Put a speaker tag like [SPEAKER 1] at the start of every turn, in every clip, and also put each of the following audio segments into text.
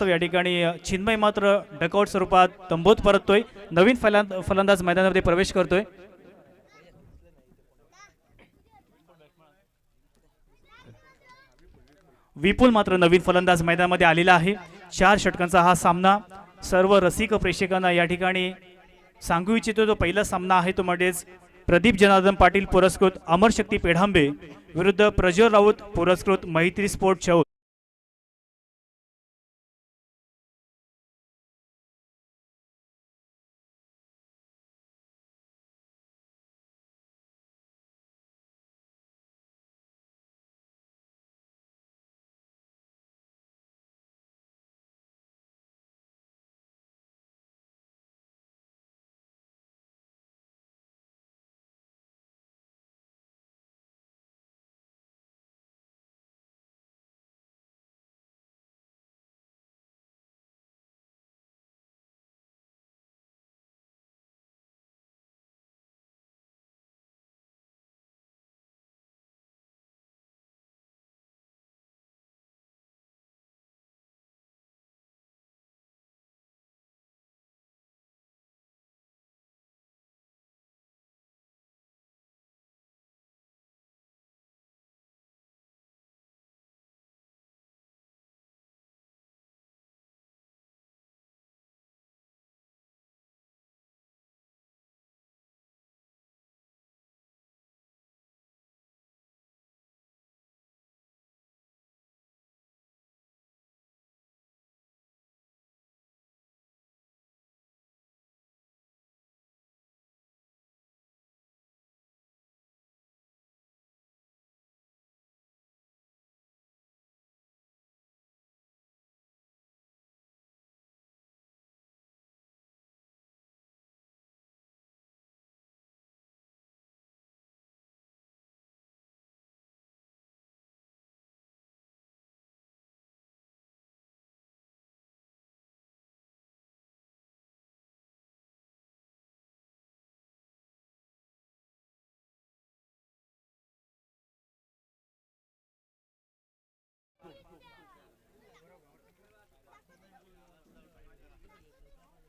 [SPEAKER 1] या ठिकाणी चिन्मय मात्र डकआउट स्वरूपात तंबूत परततोय. नवीन फलंदाज मैदानामध्ये प्रवेश करतोय. विपुल मात्र नवीन फलंदाज मैदानामध्ये आलेला आहे. 4 षटकांचा हा सामना. सर्व रसिक प्रेक्षकांना या ठिकाणी सांगू इच्छितो जो पहिला सामना आहे तो म्हणजेच प्रदीप जनार्दन पाटील पुरस्कृत अमरशक्ती पेढांबे विरुद्ध प्रज्वल राऊत पुरस्कृत मैत्री स्पोर्ट चौद.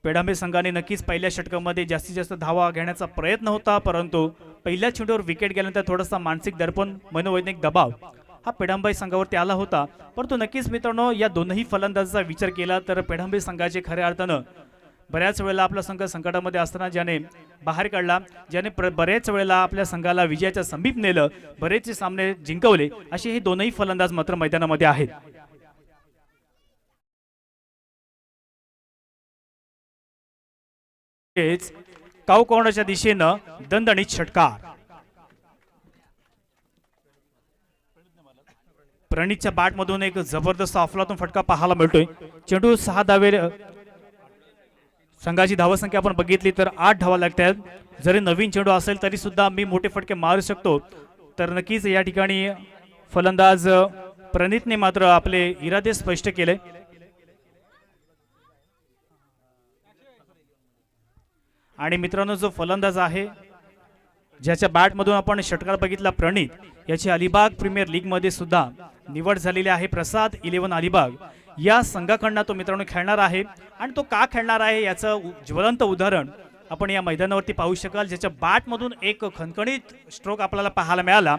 [SPEAKER 1] पेढांबे संघाने नक्कीच पहिल्या षटकामध्ये जास्तीत जास्त धावा घेण्याचा प्रयत्न होता, परंतु पहिल्या चेंडूवर विकेट गेल्यानंतर थोडासा मानसिक दडपण मनोवैज्ञानिक दबाव हा पेढांबे संघावरती आला होता. परंतु नक्कीच मित्रांनो या दोनही फलंदाजाचा विचार केला तर पेढांबे संघाचे खऱ्या अर्थानं बऱ्याच वेळेला आपला संघ संकटामध्ये असताना ज्याने बाहेर काढला, ज्याने बरेच वेळेला आपल्या संघाला विजयाच्या समीप नेलं, बरेचसे सामने जिंकवले, असे हे दोनही फलंदाज मात्र मैदानामध्ये आहेत. काऊ कोणाच्या दिशेनं दणदणीत षटकार. प्रणीतच्या बॅट मधून एक जबरदस्त अफलातून फटका पाहायला मिळतोय. चेंडू 6 धावे. संघाची धावसंख्या आपण बघितली तर 8 धावा लागतात. जरी नवीन चेंडू असेल तरी सुद्धा मी मोठे फटके मारू शकतो, तर नक्कीच या ठिकाणी फलंदाज प्रणीतने मात्र आपले इरादे स्पष्ट केले. आणि मित्रांनो जो फलंदाज आहे ज्याच्या बॅटमधून आपण षटकार बघितला प्रणीत, याची अलिबाग प्रीमियर लीग मध्ये सुद्धा निवड झालेली आहे. प्रसाद 11 अलिबाग या संघाकडनं तो मित्रांनो खेळणार आहे. आणि तो का खेळणार आहे याचं ज्वलंत उदाहरण आपण या मैदानावरती पाहू शकाल, ज्याच्या बॅटमधून एक खणखणीत स्ट्रोक आपल्याला पाहायला मिळाला.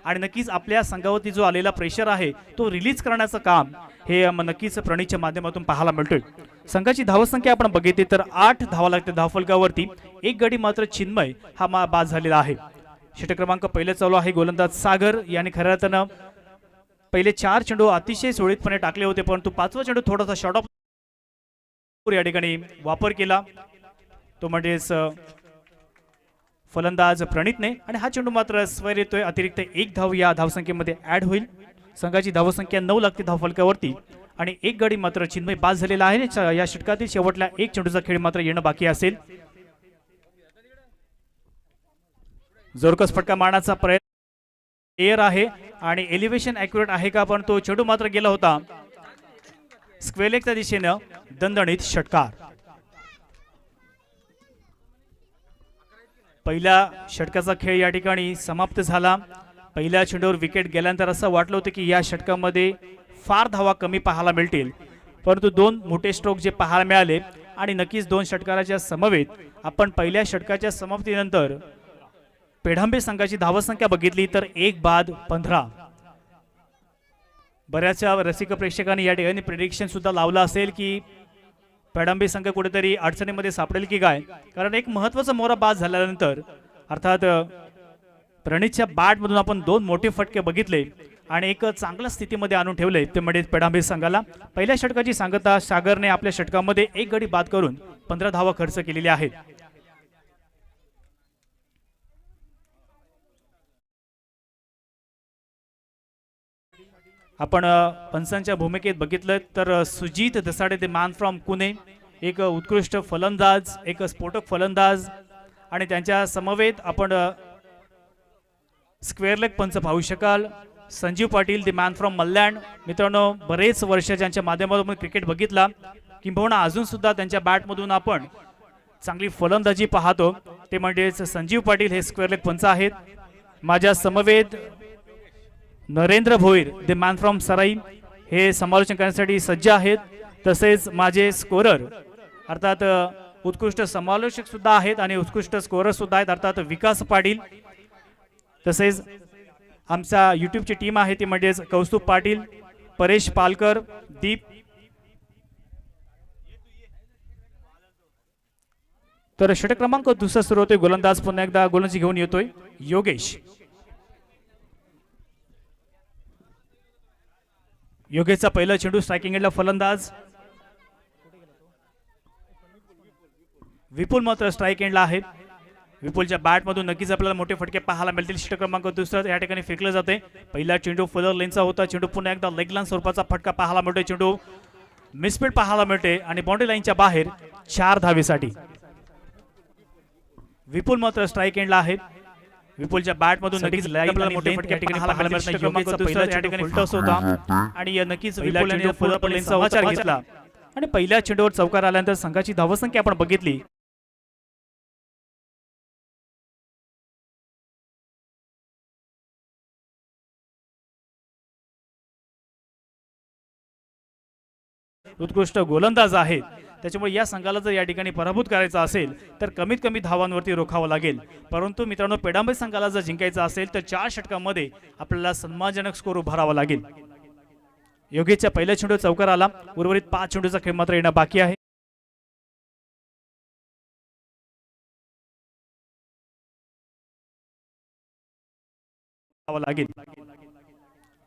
[SPEAKER 1] आणि नक्कीच आपल्या संघावरती जो आलेला प्रेशर आहे तो रिलीज करण्याचं काम हे नक्कीच प्रणीतच्या माध्यमातून पाहायला मिळतोय. संघाची धावसंख्या आपण बघितली तर 8 धावा लागते धावफलकावरती. एक गडी मात्र चिन्मय हा बाद झालेला आहे. षटक क्रमांक पहिले चालू आहे. गोलंदाज सागर याने खऱ्या अर्थानं पहिले 4 चेंडू अतिशय सुरळीतपणे टाकले होते, परंतु 5वा चेंडू थोडासा शॉर्ट ऑफ या ठिकाणी वापर केला, तो म्हणजेच फलंदाज प्रणीतने. आणि हा चेंडू मात्र स्वर येतोय. अतिरिक्त 1 धाव या धावसंख्येमध्ये ऍड होईल. संघाची धावसंख्या 9 लागते धावफलकावरती. आणि एक गडी मात्र चिन्मय बाद झालेला आहे. या षटकातील शेवटला एक चेंडूचा खेळ मात्र येणं बाकी असेल. जोरकस फटका मारण्याचा प्रयत्न एअर आहे आणि एलिव्हेशन ॲक्युरेट आहे का, पण तो चेंडू मात्र गेला होता स्क्वेलेगच्या दिशेनं. दणदणीत षटकार. पहिल्या षटकाचा खेळ या ठिकाणी समाप्त झाला. पहिल्या चेंडूवर विकेट गेल्यानंतर असं वाटलं होतं की या षटकामध्ये फार धावा कमी पाहायला मिळतील, परंतु दोन मोठे स्ट्रोक जे पाहायला मिळाले आणि नक्कीच दोन षटकाराच्या समवेत आपण पहिल्या षटकाच्या समाप्तीनंतर पेढांबे संघाची धावसंख्या बघितली तर 1-15. बऱ्याच रसिक प्रेक्षकांनी या ठिकाणी प्रेडिक्शन सुद्धा लावलं असेल की पेढांबे संघ कुठेतरी अडचणीमध्ये सापडेल की काय, कारण एक महत्त्वाचा मोहरा बाद झाल्यानंतर अर्थात प्रणीतच्या बॅटमधून आपण दोन मोठे फटके बघितले आणि एक चांगल्या स्थितीमध्ये आणून ठेवले ते म्हणजे पेढांबे संघाला. पहिल्या षटकाची सांगता सागरने आपल्या षटकामध्ये एक गडी बाद करून 15 धावा खर्च केलेल्या आहेत. आपण पंचांच्या भूमिकेत बघितलं तर Sujit Dasade the man from Pune एक उत्कृष्ट फलंदाज, एक स्फोटक फलंदाज आणि त्यांच्या समवेत आपण स्क्वेअर लेग पंच पाहू शकाल. Sanjeev Patil the man from Malyan. मित्रांनो, बरेच वर्ष ज्यांच्या माध्यमातून क्रिकेट बघितला किंबहुना अजून सुद्धा त्यांच्या बॅटमधून आपण चांगली फलंदाजी पाहतो ते म्हणजेच संजीव पाटील हे स्क्वेअर लेग पंच आहेत. माझ्या समवेत Narendra Bhoir the man from Sarai हे समालोचन करण्यासाठी सज्ज आहेत. तसेच माझे स्कोरर अर्थात उत्कृष्ट समालोचक सुद्धा आहेत आणि उत्कृष्ट स्कोरर सुद्धा आहेत अर्थात विकास पाटील. तसेच आमचा यूट्यूबची टीम आहे ती म्हणजेच कौस्तुभ पाटील, परेश पालकर, दीप. तर षटक क्रमांक दुसरा सुरू होतोय. गोलंदाज पुन्हा एकदा गोलंदाजी घेऊन येतोय योगेश. योगेशचा पहिला चेंडू स्ट्रायकिंग एंडला फलंदाज. विपुल मात्र स्ट्राईक एंडला आहे. विपुलच्या बॅटमधून नक्कीच आपल्याला मोठे फटके पाहायला मिळतील. षटक क्रमांक दुसरा या ठिकाणी फेकलं जाते. पहिला चेंडू फुलर लेनचा होता. चेंडू पुन्हा एकदा लेग लाईन स्वरूपाचा फटका पाहायला मिळतोय. चेंडू मिसफील्ड पाहायला मिळते आणि बाउंड्री लाईनच्या बाहेर 4 धावेसाठी. विपुल मात्र स्ट्राईक एंडला आहे. विपुलच्या बॅटमधून नक्कीच मोठे फटके पाहायला मिळतात. योगेशचा पहिला या ठिकाणी फुलटॉस होता आणि नक्कीच विपुलने फुलर लेनचा समाचार घेतला आणि पहिल्या चेंडूवर चौकार आल्यानंतर संघाची धावसंख्या आपण बघितली उत्कृष्ट गोलंदाज आहेत. त्याच्यामुळे या संघाला जर या ठिकाणी पराभूत करायचा असेल तर कमीत कमी धावांवरती रोखावं लागेल. परंतु मित्रांनो, पेढांबे संघाला जर जिंकायचं असेल तर 4 षटकांमध्ये आपल्याला सन्मानजनक स्कोर उभारावा लागेल. योगेशच्या पहिल्या चेंडू चौकार आला. उर्वरित 5 चेंडूचा खेळ मात्र येणं बाकी आहे. लागेल.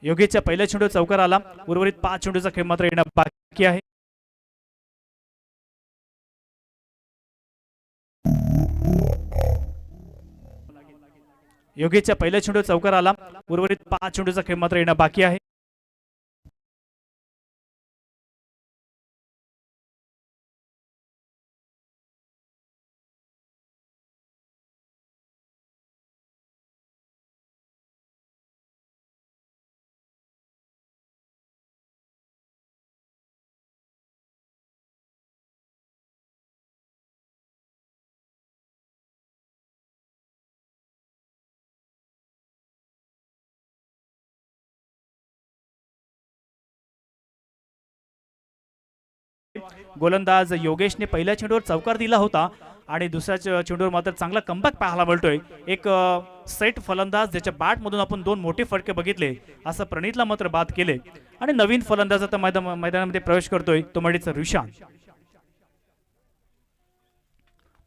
[SPEAKER 1] योगेशच्या पहिल्या चेंडू चौकार आला. उर्वरित 5 चेंडूचा खेळ मात्र येणं बाकी आहे. योगेशच्या पहिल्या चेंडू चौकार आला. उर्वरित 5 चेंडूचा खेळ मात्र येणं बाकी आहे. गोलंदाज योगेशने पहिल्या चेंडूवर चौकार दिला होता आणि दुसऱ्या चेंडूवर मात्र चांगला कमबॅक पाहायला मिळतोय. एक सेट फलंदाज ज्याच्या बॅटमधून आपण 2 मोठे फटके बघितले असं प्रणीतला मात्र बाद केले आणि नवीन फलंदाज आता मैदानामध्ये प्रवेश करतोय तो म्हणजे ऋषांत.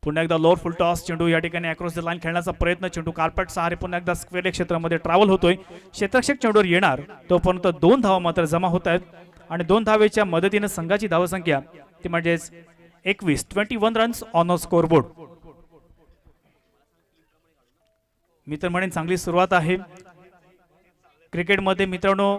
[SPEAKER 1] पुन्हा एकदा लोअर फुल टॉस चेंडू या ठिकाणी अक्रॉस द लाईन खेळण्याचा प्रयत्न. चेंडू कार्पेट सहारे पुन्हा एकदा स्क्वेअर लेग क्षेत्रामध्ये ट्रॅव्हल होतोय. क्षेत्ररक्षक चेंडूवर येणार तोपर्यंत 2 धावा मात्र जमा होत आहेत आणि 2 धावेच्या मदतीने संघाची धावसंख्या ती म्हणजेच 21 रन्स ऑन अ स्कोरबोर्ड. मी तर म्हणेन चांगली सुरुवात आहे. क्रिकेटमध्ये मित्रांनो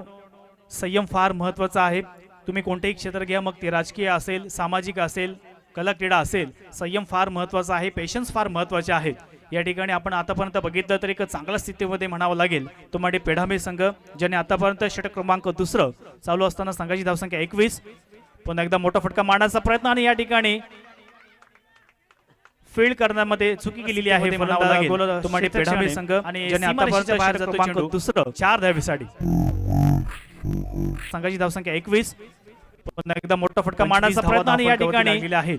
[SPEAKER 1] संयम फार महत्त्वाचा आहे. तुम्ही कोणतेही क्षेत्र घ्या, मग ते राजकीय असेल, सामाजिक असेल, कला क्रीडा असेल, संयम फार महत्त्वाचा आहे. पेशन्स फार महत्त्वाचे आहेत. या ठिकाणी आपण आतापर्यंत बघितलं तर एक चांगल्या स्थितीमध्ये म्हणावं लागेल तो म्हणजे पेढांबे संघ ज्याने आतापर्यंत षटक क्रमांक दुसरं चालू असताना संघाची धावसंख्या 21. पुन्हा एकदा मोठा फटका मारण्याचा प्रयत्न आणि या ठिकाणी फील्ड करण्यामध्ये चुकी केलेली आहे म्हणावं लागेल तो म्हणजे पेढांबे संघ आणि ज्याने आतापर्यंत बाहेर क्रमांक दुसरं 4 धावेसाठी. संघाची धावसंख्या 21. पुन्हा एकदा मोठा फटका मारण्याचा प्रयत्न आणि या ठिकाणी लागलेला आहे.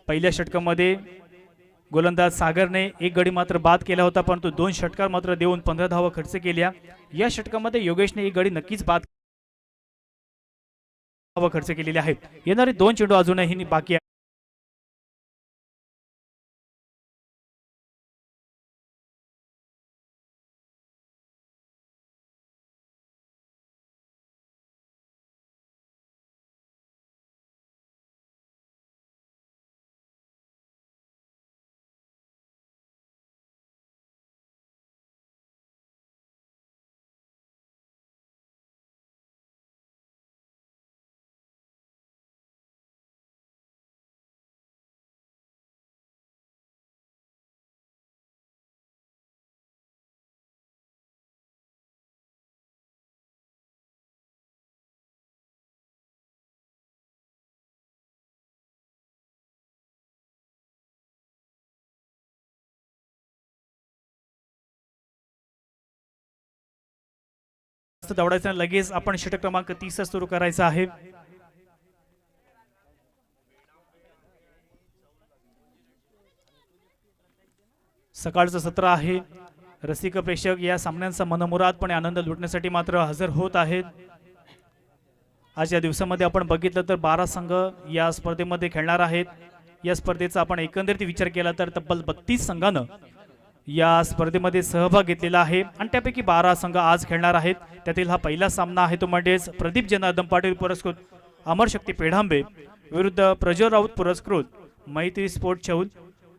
[SPEAKER 1] पहिल्या षटकामध्ये गोलंदाज सागरने एक गडी मात्र बाद केला होता, परंतु 2 षटकार मात्र देऊन 15 धावा खर्च केल्या. या षटकामध्ये योगेशने एक गडी नक्कीच बाद धावा खर्च केलेले आहेत. येणारे 2 चेंडू अजूनही बाकी आहे. दौडायचं लगेच आपण षटक क्रमांक 30 सुरू करायचा आहे. सकाळचं सत्र आहे. रसिक प्रेक्षक या सामन्यांचा मनमुरादपणे आनंद लुटण्यासाठी मात्र हजर होत आहेत. आज या दिवसामध्ये आपण बघितलं तर 12 संघ या स्पर्धेमध्ये खेळणार आहेत. या स्पर्धेचा आपण एकंदरीत विचार केला तर तब्बल 32 संघानं या स्पर्धेमध्ये सहभाग घेतलेला आहे आणि त्यापैकी 12 संघ आज खेळणार आहेत. त्यातील हा पहिला सामना आहे तो म्हणजेच प्रदीप जनार्दन पाटील पुरस्कृत अमर शक्ती पेढांबे विरुद्ध प्रज्वल राऊत पुरस्कृत मैत्री स्पोर्ट चौल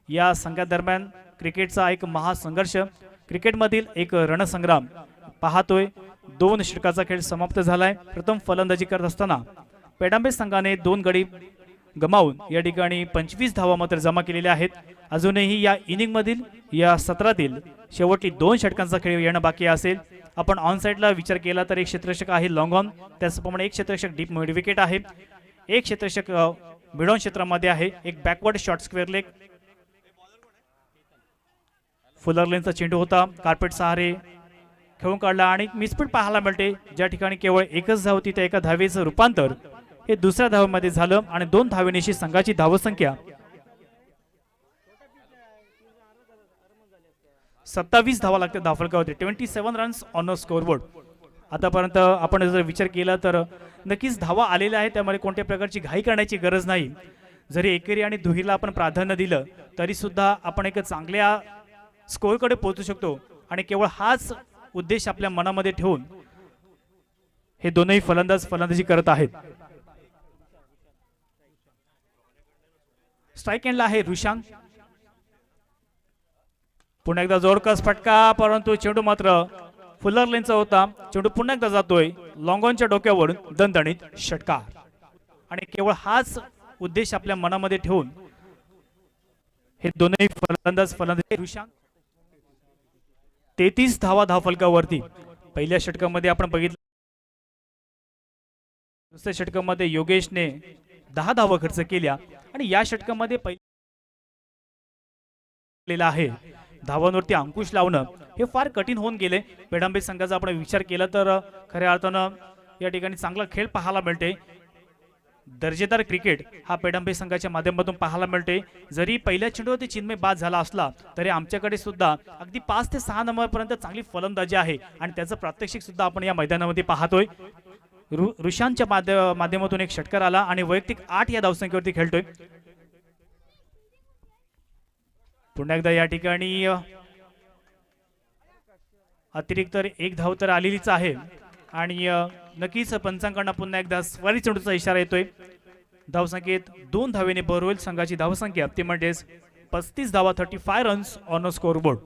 [SPEAKER 1] या संघादरम्यान क्रिकेटचा एक महासंघर्ष, क्रिकेटमधील एक रणसंग्राम पाहतोय. 2 षटकाचा खेळ समाप्त झालाय. प्रथम फलंदाजी करत असताना पेढांबे संघाने 2 गडी गमावून या ठिकाणी 25 धावा मात्र जमा केलेल्या आहेत. अजूनही या इनिंग मधील या सत्रातील शेवटची 2 षटकांचा खेळ येणं बाकी असेल. आपण ऑन साइडला विचार केला तर एक क्षेत्ररक्षक आहे लॉंग ऑन, त्याचप्रमाणे एक क्षेत्ररक्षक डीप मिड विकेट आहे, एक क्षेत्ररक्षक मिड ऑन क्षेत्रामध्ये आहे, एक backward short square leg. Fuller लेनचा चेंडू होता, कार्पेट सहारे खेळून काढला आणि मिसपीट पाहायला मिळते. ज्या ठिकाणी केवळ एकच धाव होती त्या एका धावेचं रूपांतर हे दुसऱ्या धावेमध्ये झालं आणि 2 धावेनिशी संघाची धावसंख्या 27 धावा लागते धावफलकावरती. 27 रन्स ऑन अ स्कोरबोर्ड. आतापर्यंत आपण जर विचार केला तर नक्कीच धावा आलेल्या आहेत, त्यामुळे कोणत्या प्रकारची घाई करण्याची गरज नाही. जरी एकेरी आणि दुहेरीला आपण प्राधान्य दिलं तरी सुद्धा आपण एक चांगल्या स्कोअरकडे पोहोचू शकतो आणि केवळ हाच उद्देश आपल्या मनामध्ये ठेवून हे दोनही फलंदाज फलंदाजी करत आहेत. स्ट्राइक एंडला आहे रुशांग. पुन्हा एकदा जोरकस फटका, परंतु चेंडू मात्र फुलर लेनचा होता. चेंडू पुन्हा एकदा जातोय लॉंग ऑनच्या डोक्यावरून दणदणीत षटकार आणि केवळ हाच उद्देश आपल्या मनामध्ये ठेवून हे दोनही फलंदाज फलंदाजी. रुशांग 33 धावा धावफलकावरती. पहिल्या षटकामध्ये आपण बघितलं, दुसऱ्या षटकामध्ये योगेशने 10 धावा खर्च केल्या आणि या षटकामध्ये पहिला आहे धावांवरती अंकुश लावणं हे फार कठीण होऊन गेले. पेढांबे संघाचा आपण विचार केला तर खऱ्या अर्थानं या ठिकाणी चांगला खेळ पाहायला मिळते. दर्जेदार क्रिकेट हा पेढांबे संघाच्या माध्यमातून पाहायला मिळते. जरी पहिल्या चेंडूवरती चिन्मय बाद झाला असला तरी आमच्याकडे सुद्धा अगदी 5 ते 6 नंबरपर्यंत चांगली फलंदाजी आहे आणि त्याचं प्रात्यक्षिक सुद्धा आपण या मैदानामध्ये पाहतोय. रुशांच्या माध्यमातून एक षटकार आला आणि वैयक्तिक 8 या धावसंख्येवरती खेळतोय. पुन्हा एकदा या ठिकाणी अतिरिक्त 1 धाव तर आलेलीच आहे आणि नक्कीच पंचांकडनं पुन्हा एकदा स्वारी चेंडूचा इशारा येतोय. धावसंख्येत 2 धावेने भर होईल संघाची धावसंख्या, ती म्हणजेच 35 धावा 35 रन्स ऑन अ स्कोरबोर्ड.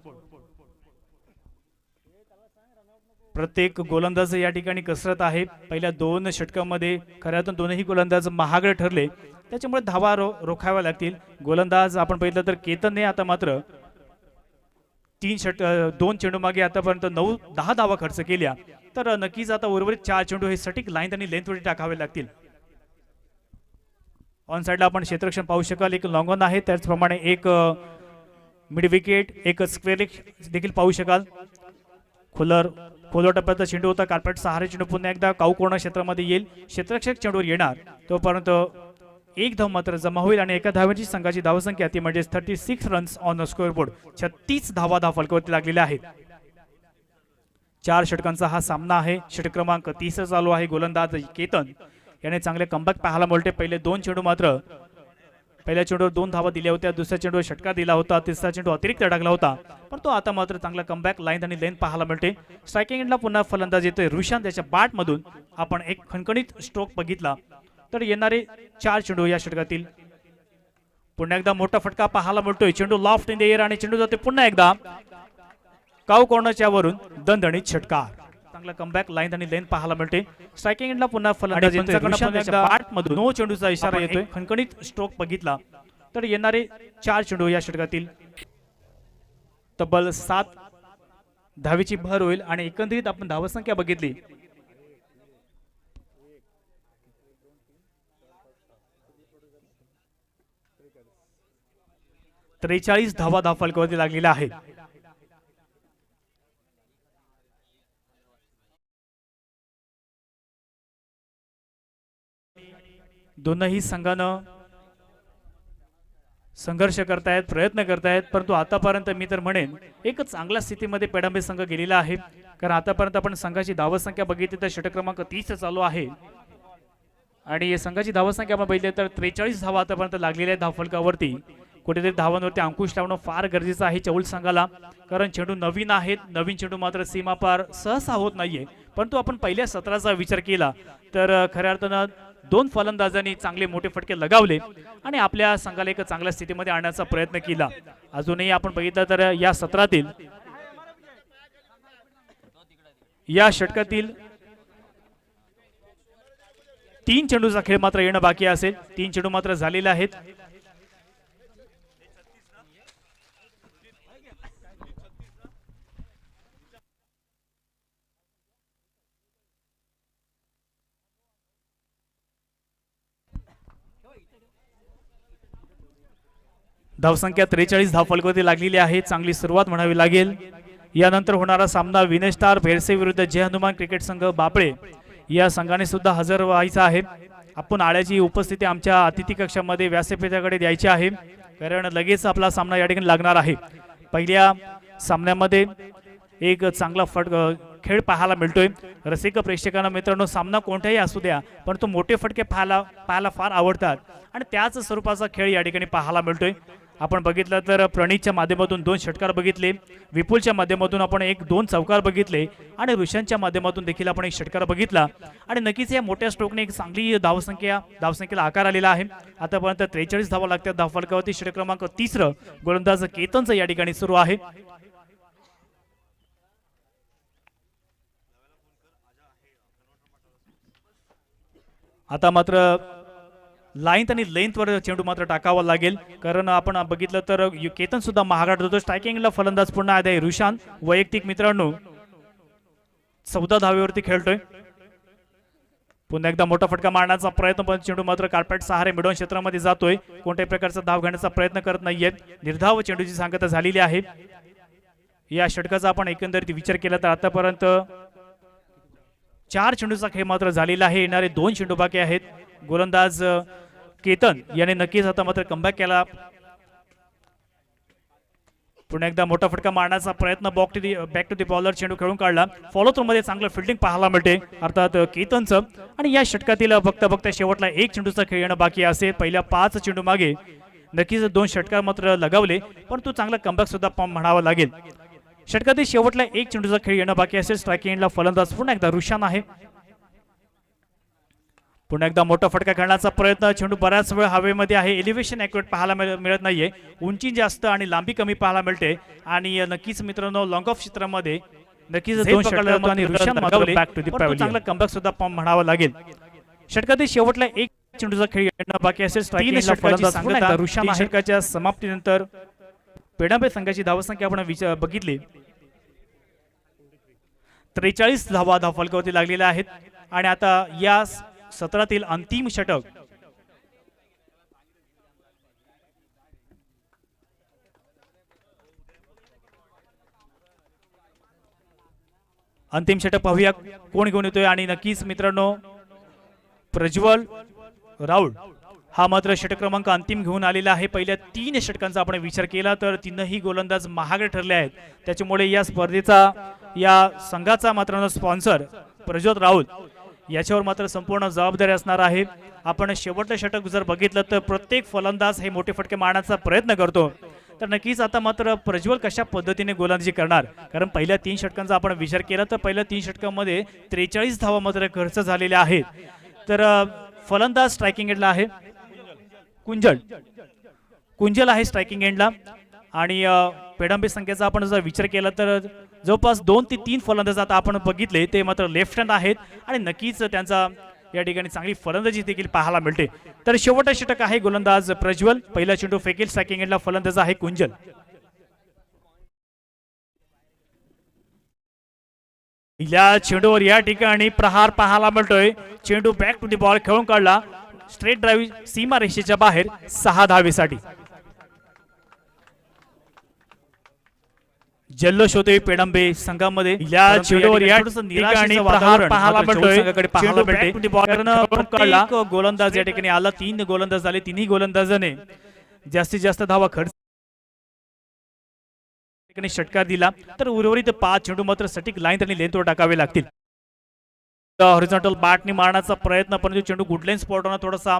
[SPEAKER 1] प्रत्येक गोलंदाज या ठिकाणी कसरत आहे. पहिल्या 2 षटकामध्ये खऱ्यातून दोनही गोलंदाज महागडे ठरले, त्याच्यामुळे धावा रोखाव्या लागतील. गोलंदाज आपण बघितलं तर केतनने आता मात्र 2 चेंडू मागे आतापर्यंत 9-10 धावा खर्च केल्या, तर नक्कीच आता उर्वरित 4 चेंडू हे सटीक लाईन आणि लेंथवरती टाकावे लागतील. ऑन साइडला आपण क्षेत्ररक्षण पाहू शकाल, एक लॉंग ऑन आहे, त्याचप्रमाणे एक मिड विकेट, एक स्क्वेअर लेग देखील पाहू शकाल. खोलवर टप्प्याचा चेंडू होता. कार्पेट सहारे चेंडू पुन्हा एकदा काऊ कोर्नर क्षेत्रामध्ये येईल. क्षेत्ररक्षक चेंडूवर येणार तोपर्यंत एक धाव मात्र जमा होईल आणि एका धावेची संघाची धावसंख्या ती म्हणजे 36 runs on the score board. 36 धावा फलकावरती लागलेल्या आहेत. 4 षटकांचा हा सामना आहे. षटक क्रमांक 30 चालू आहे. गोलंदाज केतन याने चांगले कमबॅक पाहायला मिळते. पहिले 2 चेंडू मात्र पहिल्या चेंडूवर 2 धावा दिल्या होत्या. दुसऱ्या चेंडूवर षटका दिला होता. तिसरा चेंडू अतिरिक्त अडकला होता. पण तो आता मात्र चांगला कमबॅक लाईन आणि लेन पाहायला मिळते. स्ट्रायकिंग एंडला पुन्हा फलंदाज येतोय रुशांत. त्याच्या बॅट मधून आपण एक खणखणीत स्ट्रोक बघितला तर येणारे 4 चेंडू या षटकातील पुन्हा एकदा मोठा फटका पाहायला मिळतोय. चेंडू लॉफ्ट इन द एअर आणि चेंडू जाते पुन्हा एकदा काऊ कॉर्नरच्या वरून दणदणीत षटकार. चांगला कमबॅक लाईन आणि लेन पाहायला मिळते. स्ट्रायकिंग एंडला पुन्हा फलंदाज येतोय बॅट मधून नो चेंडूचा इशारा येतोय. खणखणीत स्ट्रोक बघितला तर येणारे 4 चेंडू या षटकातील तब्बल 7 धावेची भर होईल आणि एकंदरीत आपण धावसंख्या बघितली 43 धावा फलकावरती लागलेल्या आहेत. दोनही संघानं संघर्ष करतायत, प्रयत्न करतायत, परंतु आतापर्यंत मी तर म्हणेन एक चांगल्या स्थितीमध्ये पेडंबे संघ गेलेला आहे. कारण आतापर्यंत आपण संघाची धावसंख्या बघितली तर षटक क्रमांक 30 चालू आहे आणि संघाची धावसंख्या आपण बघितली तर 43 धावा आतापर्यंत लागलेल्या आहेत धावफलकावरती. कुठेतरी धावांवरती अंकुश लावणं फार गरजेचं आहे चौल संघाला, कारण चेंडू नवीन आहेत. नवीन चेंडू मात्र सीमापार सहसा होत नाहीये. परंतु आपण पहिल्या सत्राचा विचार केला तर खऱ्या अर्थानं 2 फलंदाजांनी चांगले मोठे फटके लगावले आणि आपल्या संघाला एक चांगल्या स्थितीमध्ये आणण्याचा प्रयत्न केला. अजूनही आपण बघितलं तर या सत्रातील या षटकातील 3 चेंडूचा खेळ मात्र येणं बाकी असेल. 3 चेंडू मात्र झालेले आहेत. धावसंख्या 43 धावफलकावरती लागलेली आहे. चांगली सुरुवात म्हणावी लागेल. यानंतर होणारा सामना विनय स्टार भेरसे विरुद्ध जय हनुमान क्रिकेट संघ बापळे या संघाने सुद्धा हजर व्हायचा आहे. आपण आळ्याची उपस्थिती आमच्या अतिथी कक्षामध्ये व्यासपीठाकडे द्यायची आहे, कारण लगेच आपला सामना या ठिकाणी लागणार आहे. पहिल्या सामन्यामध्ये एक चांगला खेळ पाहायला मिळतोय. रसिक प्रेक्षकांना मित्रांनो, सामना कोणताही असू द्या पण तो मोठे फटके पाहायला फार आवडतात आणि त्याच स्वरूपाचा खेळ या ठिकाणी पाहायला मिळतोय. आपण बघितलं तर प्रणीतच्या माध्यमातून 2 षटकार बघितले, विपुलच्या माध्यमातून आपण 1-2 चौकार बघितले आणि रुशांच्या माध्यमातून देखील आपण 1 षटकार बघितला आणि नक्कीच या मोठ्या स्ट्रोकने एक चांगली धावसंख्येला आकार आलेला आहे. आतापर्यंत 43 धावा लागतात धावफलकावरती. षटक क्रमांक 30 गोलंदाज केतनचं या ठिकाणी सुरू आहे. आता मात्र लाईन आणि लेंथवर चेंडू मात्र टाकावा लागेल, कारण आपण बघितलं तर केतन सुद्धा महागात होतो. स्ट्रायकिंगला फलंदाज पुन्हा आहे रुशांत. वैयक्तिक मित्रांनो 14 धावेवरती खेळतोय. पुन्हा एकदा मोठा फटका मारण्याचा प्रयत्न, पण चेंडू मात्र कार्पेट सहारे मिडॉन क्षेत्रामध्ये जातोय. कोणत्याही प्रकारचा धाव घेण्याचा प्रयत्न करत नाहीये. निर्धाव चेंडूची सांगता झालेली आहे. या षटकाचा आपण एकंदरीत विचार केला तर आतापर्यंत 4 चेंडूचा खेळ मात्र झालेला आहे. येणारे 2 चेंडू बाकी आहेत. गोलंदाज केतन याने नक्कीच आता मात्र कमबॅक केला. पुन्हा एकदा मोठा फटका मारण्याचा प्रयत्न, बॅक टू दी बॉलर चेंडू खेळून काढला. फॉलो थ्रू मध्ये चांगलं फिल्डिंग पाहायला मिळते अर्थात केतनचं. आणि या षटकातील बघता शेवटला 1 चेंडूचा खेळ येणं बाकी असेल. पहिल्या 5 चेंडू मागे नक्कीच 2 षटकार मात्र लगावले, पण तो चांगला कमबॅक सुद्धा म्हणावा लागेल. षटकातील शेवटला 1 चेंडूचा खेळ येणं बाकी असेल. स्ट्रायकिंग एंडला फलंदाज पुन्हा एकदा रुशान आहे. पुन्हा एकदा मोठा फटका खेळण्याचा प्रयत्न. चेंडू बऱ्याच वेळ हवेमध्ये आहे. एलिव्हेशन ॲक्युरेट पाहायला मिळत नाहीये. उंची जास्त आणि लांबी कमी पाहायला मिळते आणि नक्कीच मित्रांनो लॉंग ऑफ क्षेत्रामध्ये नक्कीच 2 षटकार आणि रुशान मागवले, चांगला कमबॅक सुद्धा म्हणावा लागेल. षटकातील शेवटला 1 चेंडूचा खेळ येणं बाकी असेल. स्ट्रायकिंगला फलंदाज पुन्हा एकदा रुशान. षटकाच्या समाप्तीनंतर पेडंबे संघाची धावसंख्या आपण बघितली 43 धावा धावफलकावरती लागलेल्या आहेत. आणि आता या सत्रातील अंतिम षटक अंतिम षटक पाहूया कोण घेऊन येतोय आणि नक्कीच मित्रांनो प्रज्वल राऊळ हा मात्र षटक क्रमांक अंतिम घेऊन आलेला आहे। पहिल्या 3 षटकांचा आपण विचार केला तर तीनही गोलंदाज महागडे ठरले आहेत, त्याच्यामुळे या स्पर्धेचा या संघाचा मात्र स्पॉन्सर प्रज्वल राऊळ याच्यावर मात्र संपूर्ण जबाबदारी असणार आहे। आपण शेवटचं षटक जर बघितलं तर प्रत्येक फलंदाज हे मोठे फटके मारण्याचा प्रयत्न करतो, तर नक्कीच आता मात्र प्रज्वल कशा पद्धतीने गोलंदाजी करणार, कारण पहिल्या 3 षटकांचा आपण विचार केला तर पहिल्या 3 षटकांमध्ये 43 धावा मात्र खर्च झालेल्या आहेत। तर फलंदाज स्ट्रायकिंग एंडला आहे कुंजल आहे स्ट्रायकिंग एंडला आणि पेडंबे संख्येचा आपण जर विचार केला तर जवळपास 2 ते 3 फलंदाज आता आपण बघितले ते मात्र लेफ्ट हँड आहेत आणि नक्कीच त्यांचा या ठिकाणी चांगली फलंदाजी देखील पाहायला मिळते। तर शेवटचं षटक आहे गोलंदाज प्रज्वल, पहिला चेंडू फेकेल, स्ट्रायकिंग एंडला फलंदाज आहे कुंजल। पहिल्या चेंडूवर या ठिकाणी प्रहार पाहायला मिळतोय, चेंडू बॅक टू दी बॉल खेळून काढला, स्ट्रेट ड्राईव्ह सीमा रेषेच्या बाहेर 6 धावेसाठी। जल्लोष होतोय पेडंबे संघामध्ये, या चेंडूवर या ठिकाणी प्रहार पाहायला मिळतोय, गोलंदाज या ठिकाणी आला, 3 गोलंदाज झाले, 3ही गोलंदाजाने जास्तीत जास्त धावा खर्च षटकार दिला, तर उर्वरित 5 चेंडू मात्र सटीक लाईन आणि लेंथवर टाकावे लागतील। हॉरिझॉन्टल बॅटने मारण्याचा प्रयत्न, परंतु चेंडू गुडलाईन स्पॉटवर थोडासा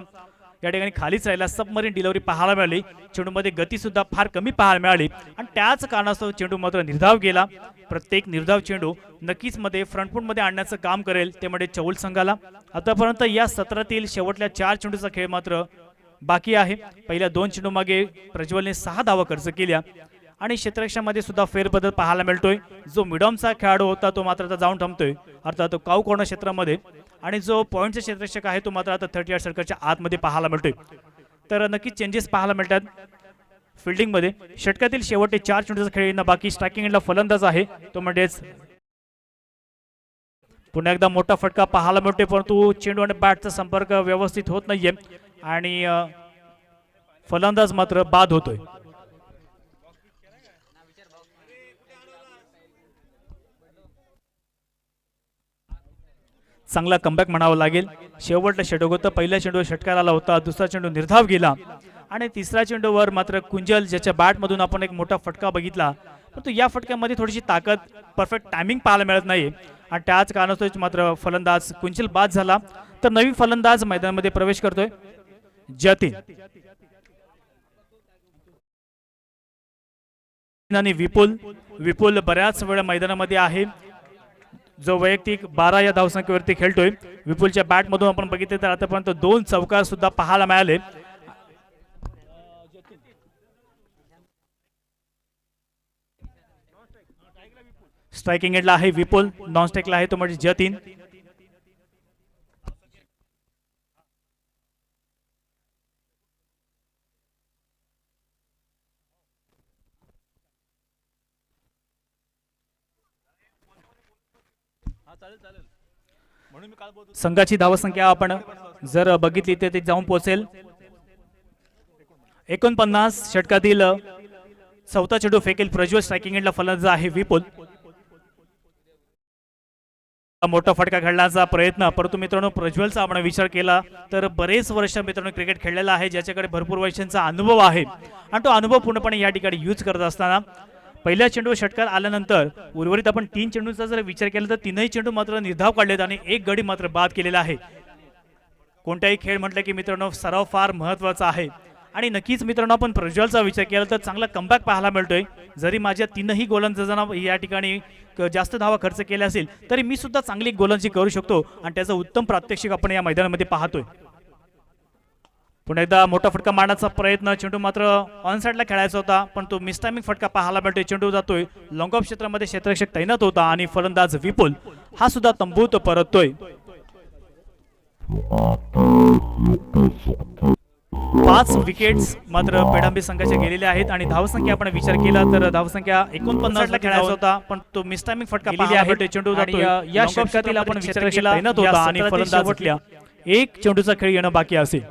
[SPEAKER 1] या ठिकाणी खालीच राहिला, सबमरीन डिलिव्हरी पाहायला मिळाली, चेंडूमध्ये गती सुद्धा फार कमी पाहायला मिळाली आणि त्याच कारणास्तव चेंडू मात्र निर्धाव गेला। प्रत्येक निर्धाव चेंडू नक्कीच मध्ये फ्रंटफूट मध्ये आणण्याचं काम करेल ते म्हणजे चौल संघाला। आतापर्यंत या सत्रातील शेवटल्या 4 चेंडूचा खेळ मात्र बाकी आहे। पहिल्या 2 चेंडू मागे प्रज्वलने 6 धावा खर्च केल्या आणि क्षेत्ररक्षणामध्ये सुद्धा फेरबदल पाहायला मिळतोय, जो मिडॉमचा खेळाडू होता तो मात्र आता जाऊन थांबतोय, अर्थात तो काऊ कॉर्नर क्षेत्रामध्ये, आणि जो पॉइंटचा क्षेत्ररक्षक आहे तो मात्र आता 30 यार्ड सर्कलच्या आतमध्ये पाहायला मिळतोय। तर नक्कीच चेंजेस पाहायला मिळतात फिल्डिंग मध्ये। षटकातील शेवटचे 4 चेंडूचा खेळ येणं बाकी, स्ट्रायकिंग एंडला फलंदाज आहे तो म्हणजेच पुन्हा एकदा मोठा फटका पाहायला मिळतोय, परंतु चेंडू आणि बॅटचा संपर्क व्यवस्थित होत नाहीये आणि फलंदाज मात्र बाद होतोय। चांगला कमबॅक म्हणावा लागेल, शेवटला षटक होतं, पहिल्या चेंडूवर षटकार आला होता, दुसरा चेंडू निर्धाव गेला आणि तिसऱ्या चेंडूवर मात्र कुंजल ज्याच्या बॅटमधून आपण एक मोठा फटका बघितला, परंतु या फटक्यामध्ये थोडीशी ताकद, परफेक्ट टायमिंग पाहायला मिळत नाही आणि त्याच कारणास्तव मात्र फलंदाज कुंजल बाद झाला। तर नवीन फलंदाज मैदानामध्ये प्रवेश करतोय जतीन आणि विपुल बऱ्याच वेळा मैदानामध्ये आहे, जो वैयक्तिक 12 या धावसंख्येवरती खेळतोय। विपुलच्या बॅट मधून आपण बघितले तर आतापर्यंत 2 चौकार सुद्धा पाहायला मिळाले। स्ट्रायकिंग एंडला आहे विपुल, नॉन स्ट्राइकला आहे तो म्हणजे जतीन। संघाची धावसंख्या आपण जर बघितली तर ते जाऊन पोहोचेल 49। षटकातील 4था चेंडू फेकेल प्रज्वल, स्ट्रायकिंग एंडला फलंदाज आहे विपुल। मोठा फटका खेळण्याचा प्रयत्न, परंतु मित्रांनो प्रज्वलचा आपण विचार केला तर बरेच वर्ष मित्रांनो क्रिकेट खेळलेला आहे, ज्याच्याकडे भरपूर वर्षांचा अनुभव आहे आणि तो अनुभव पूर्णपणे या ठिकाणी यूज करत असताना पहिल्या चेंडूवर षटकार आल्यानंतर उर्वरित आपण 3 चेंडूचा जर विचार केला तर 3ही चेंडू मात्र निर्धाव काढलेत आणि 1 गडी मात्र बाद केलेला आहे। कोणताही खेळ म्हटलं की मित्रांनो सराव फार महत्त्वाचा आहे आणि नक्कीच मित्रांनो आपण प्रज्वलचा विचार केला तर चांगला कमबॅक पाहायला मिळतोय। जरी माझ्या 3ही गोलंदाजांना या ठिकाणी जास्त धावा खर्च केल्या असेल तरी मी सुद्धा चांगली गोलंदाजी करू शकतो आणि त्याचा उत्तम प्रात्यक्षिक आपण या मैदानामध्ये पाहतोय। पुन्हा एकदा मोठा फटका मारण्याचा प्रयत्न, चेंडू मात्र ऑन साइडला खेळायचा होता पण तो मिस टायमिंग फटका पाहायला मिळतोय, चेंडू जातोय लॉंग ऑफ क्षेत्रामध्ये, क्षेत्ररक्षक तैनात होता आणि फलंदाज विपुल हा सुद्धा तंबूत परततोय। 5 विकेट्स मात्र पेडंबे संघाच्या गेलेल्या आहेत आणि धावसंख्या आपण विचार केला तर धावसंख्या 49 ला खेळायचा होता पण तो मिस टायमिंग फटका पाहायला मिळतोय, चेंडू जातोय या षटकातील आपण क्षेत्ररक्षक तैनात होता आणि फलंदाज वटल्या 1 चेंडूचा खेळ येणं बाकी असेल।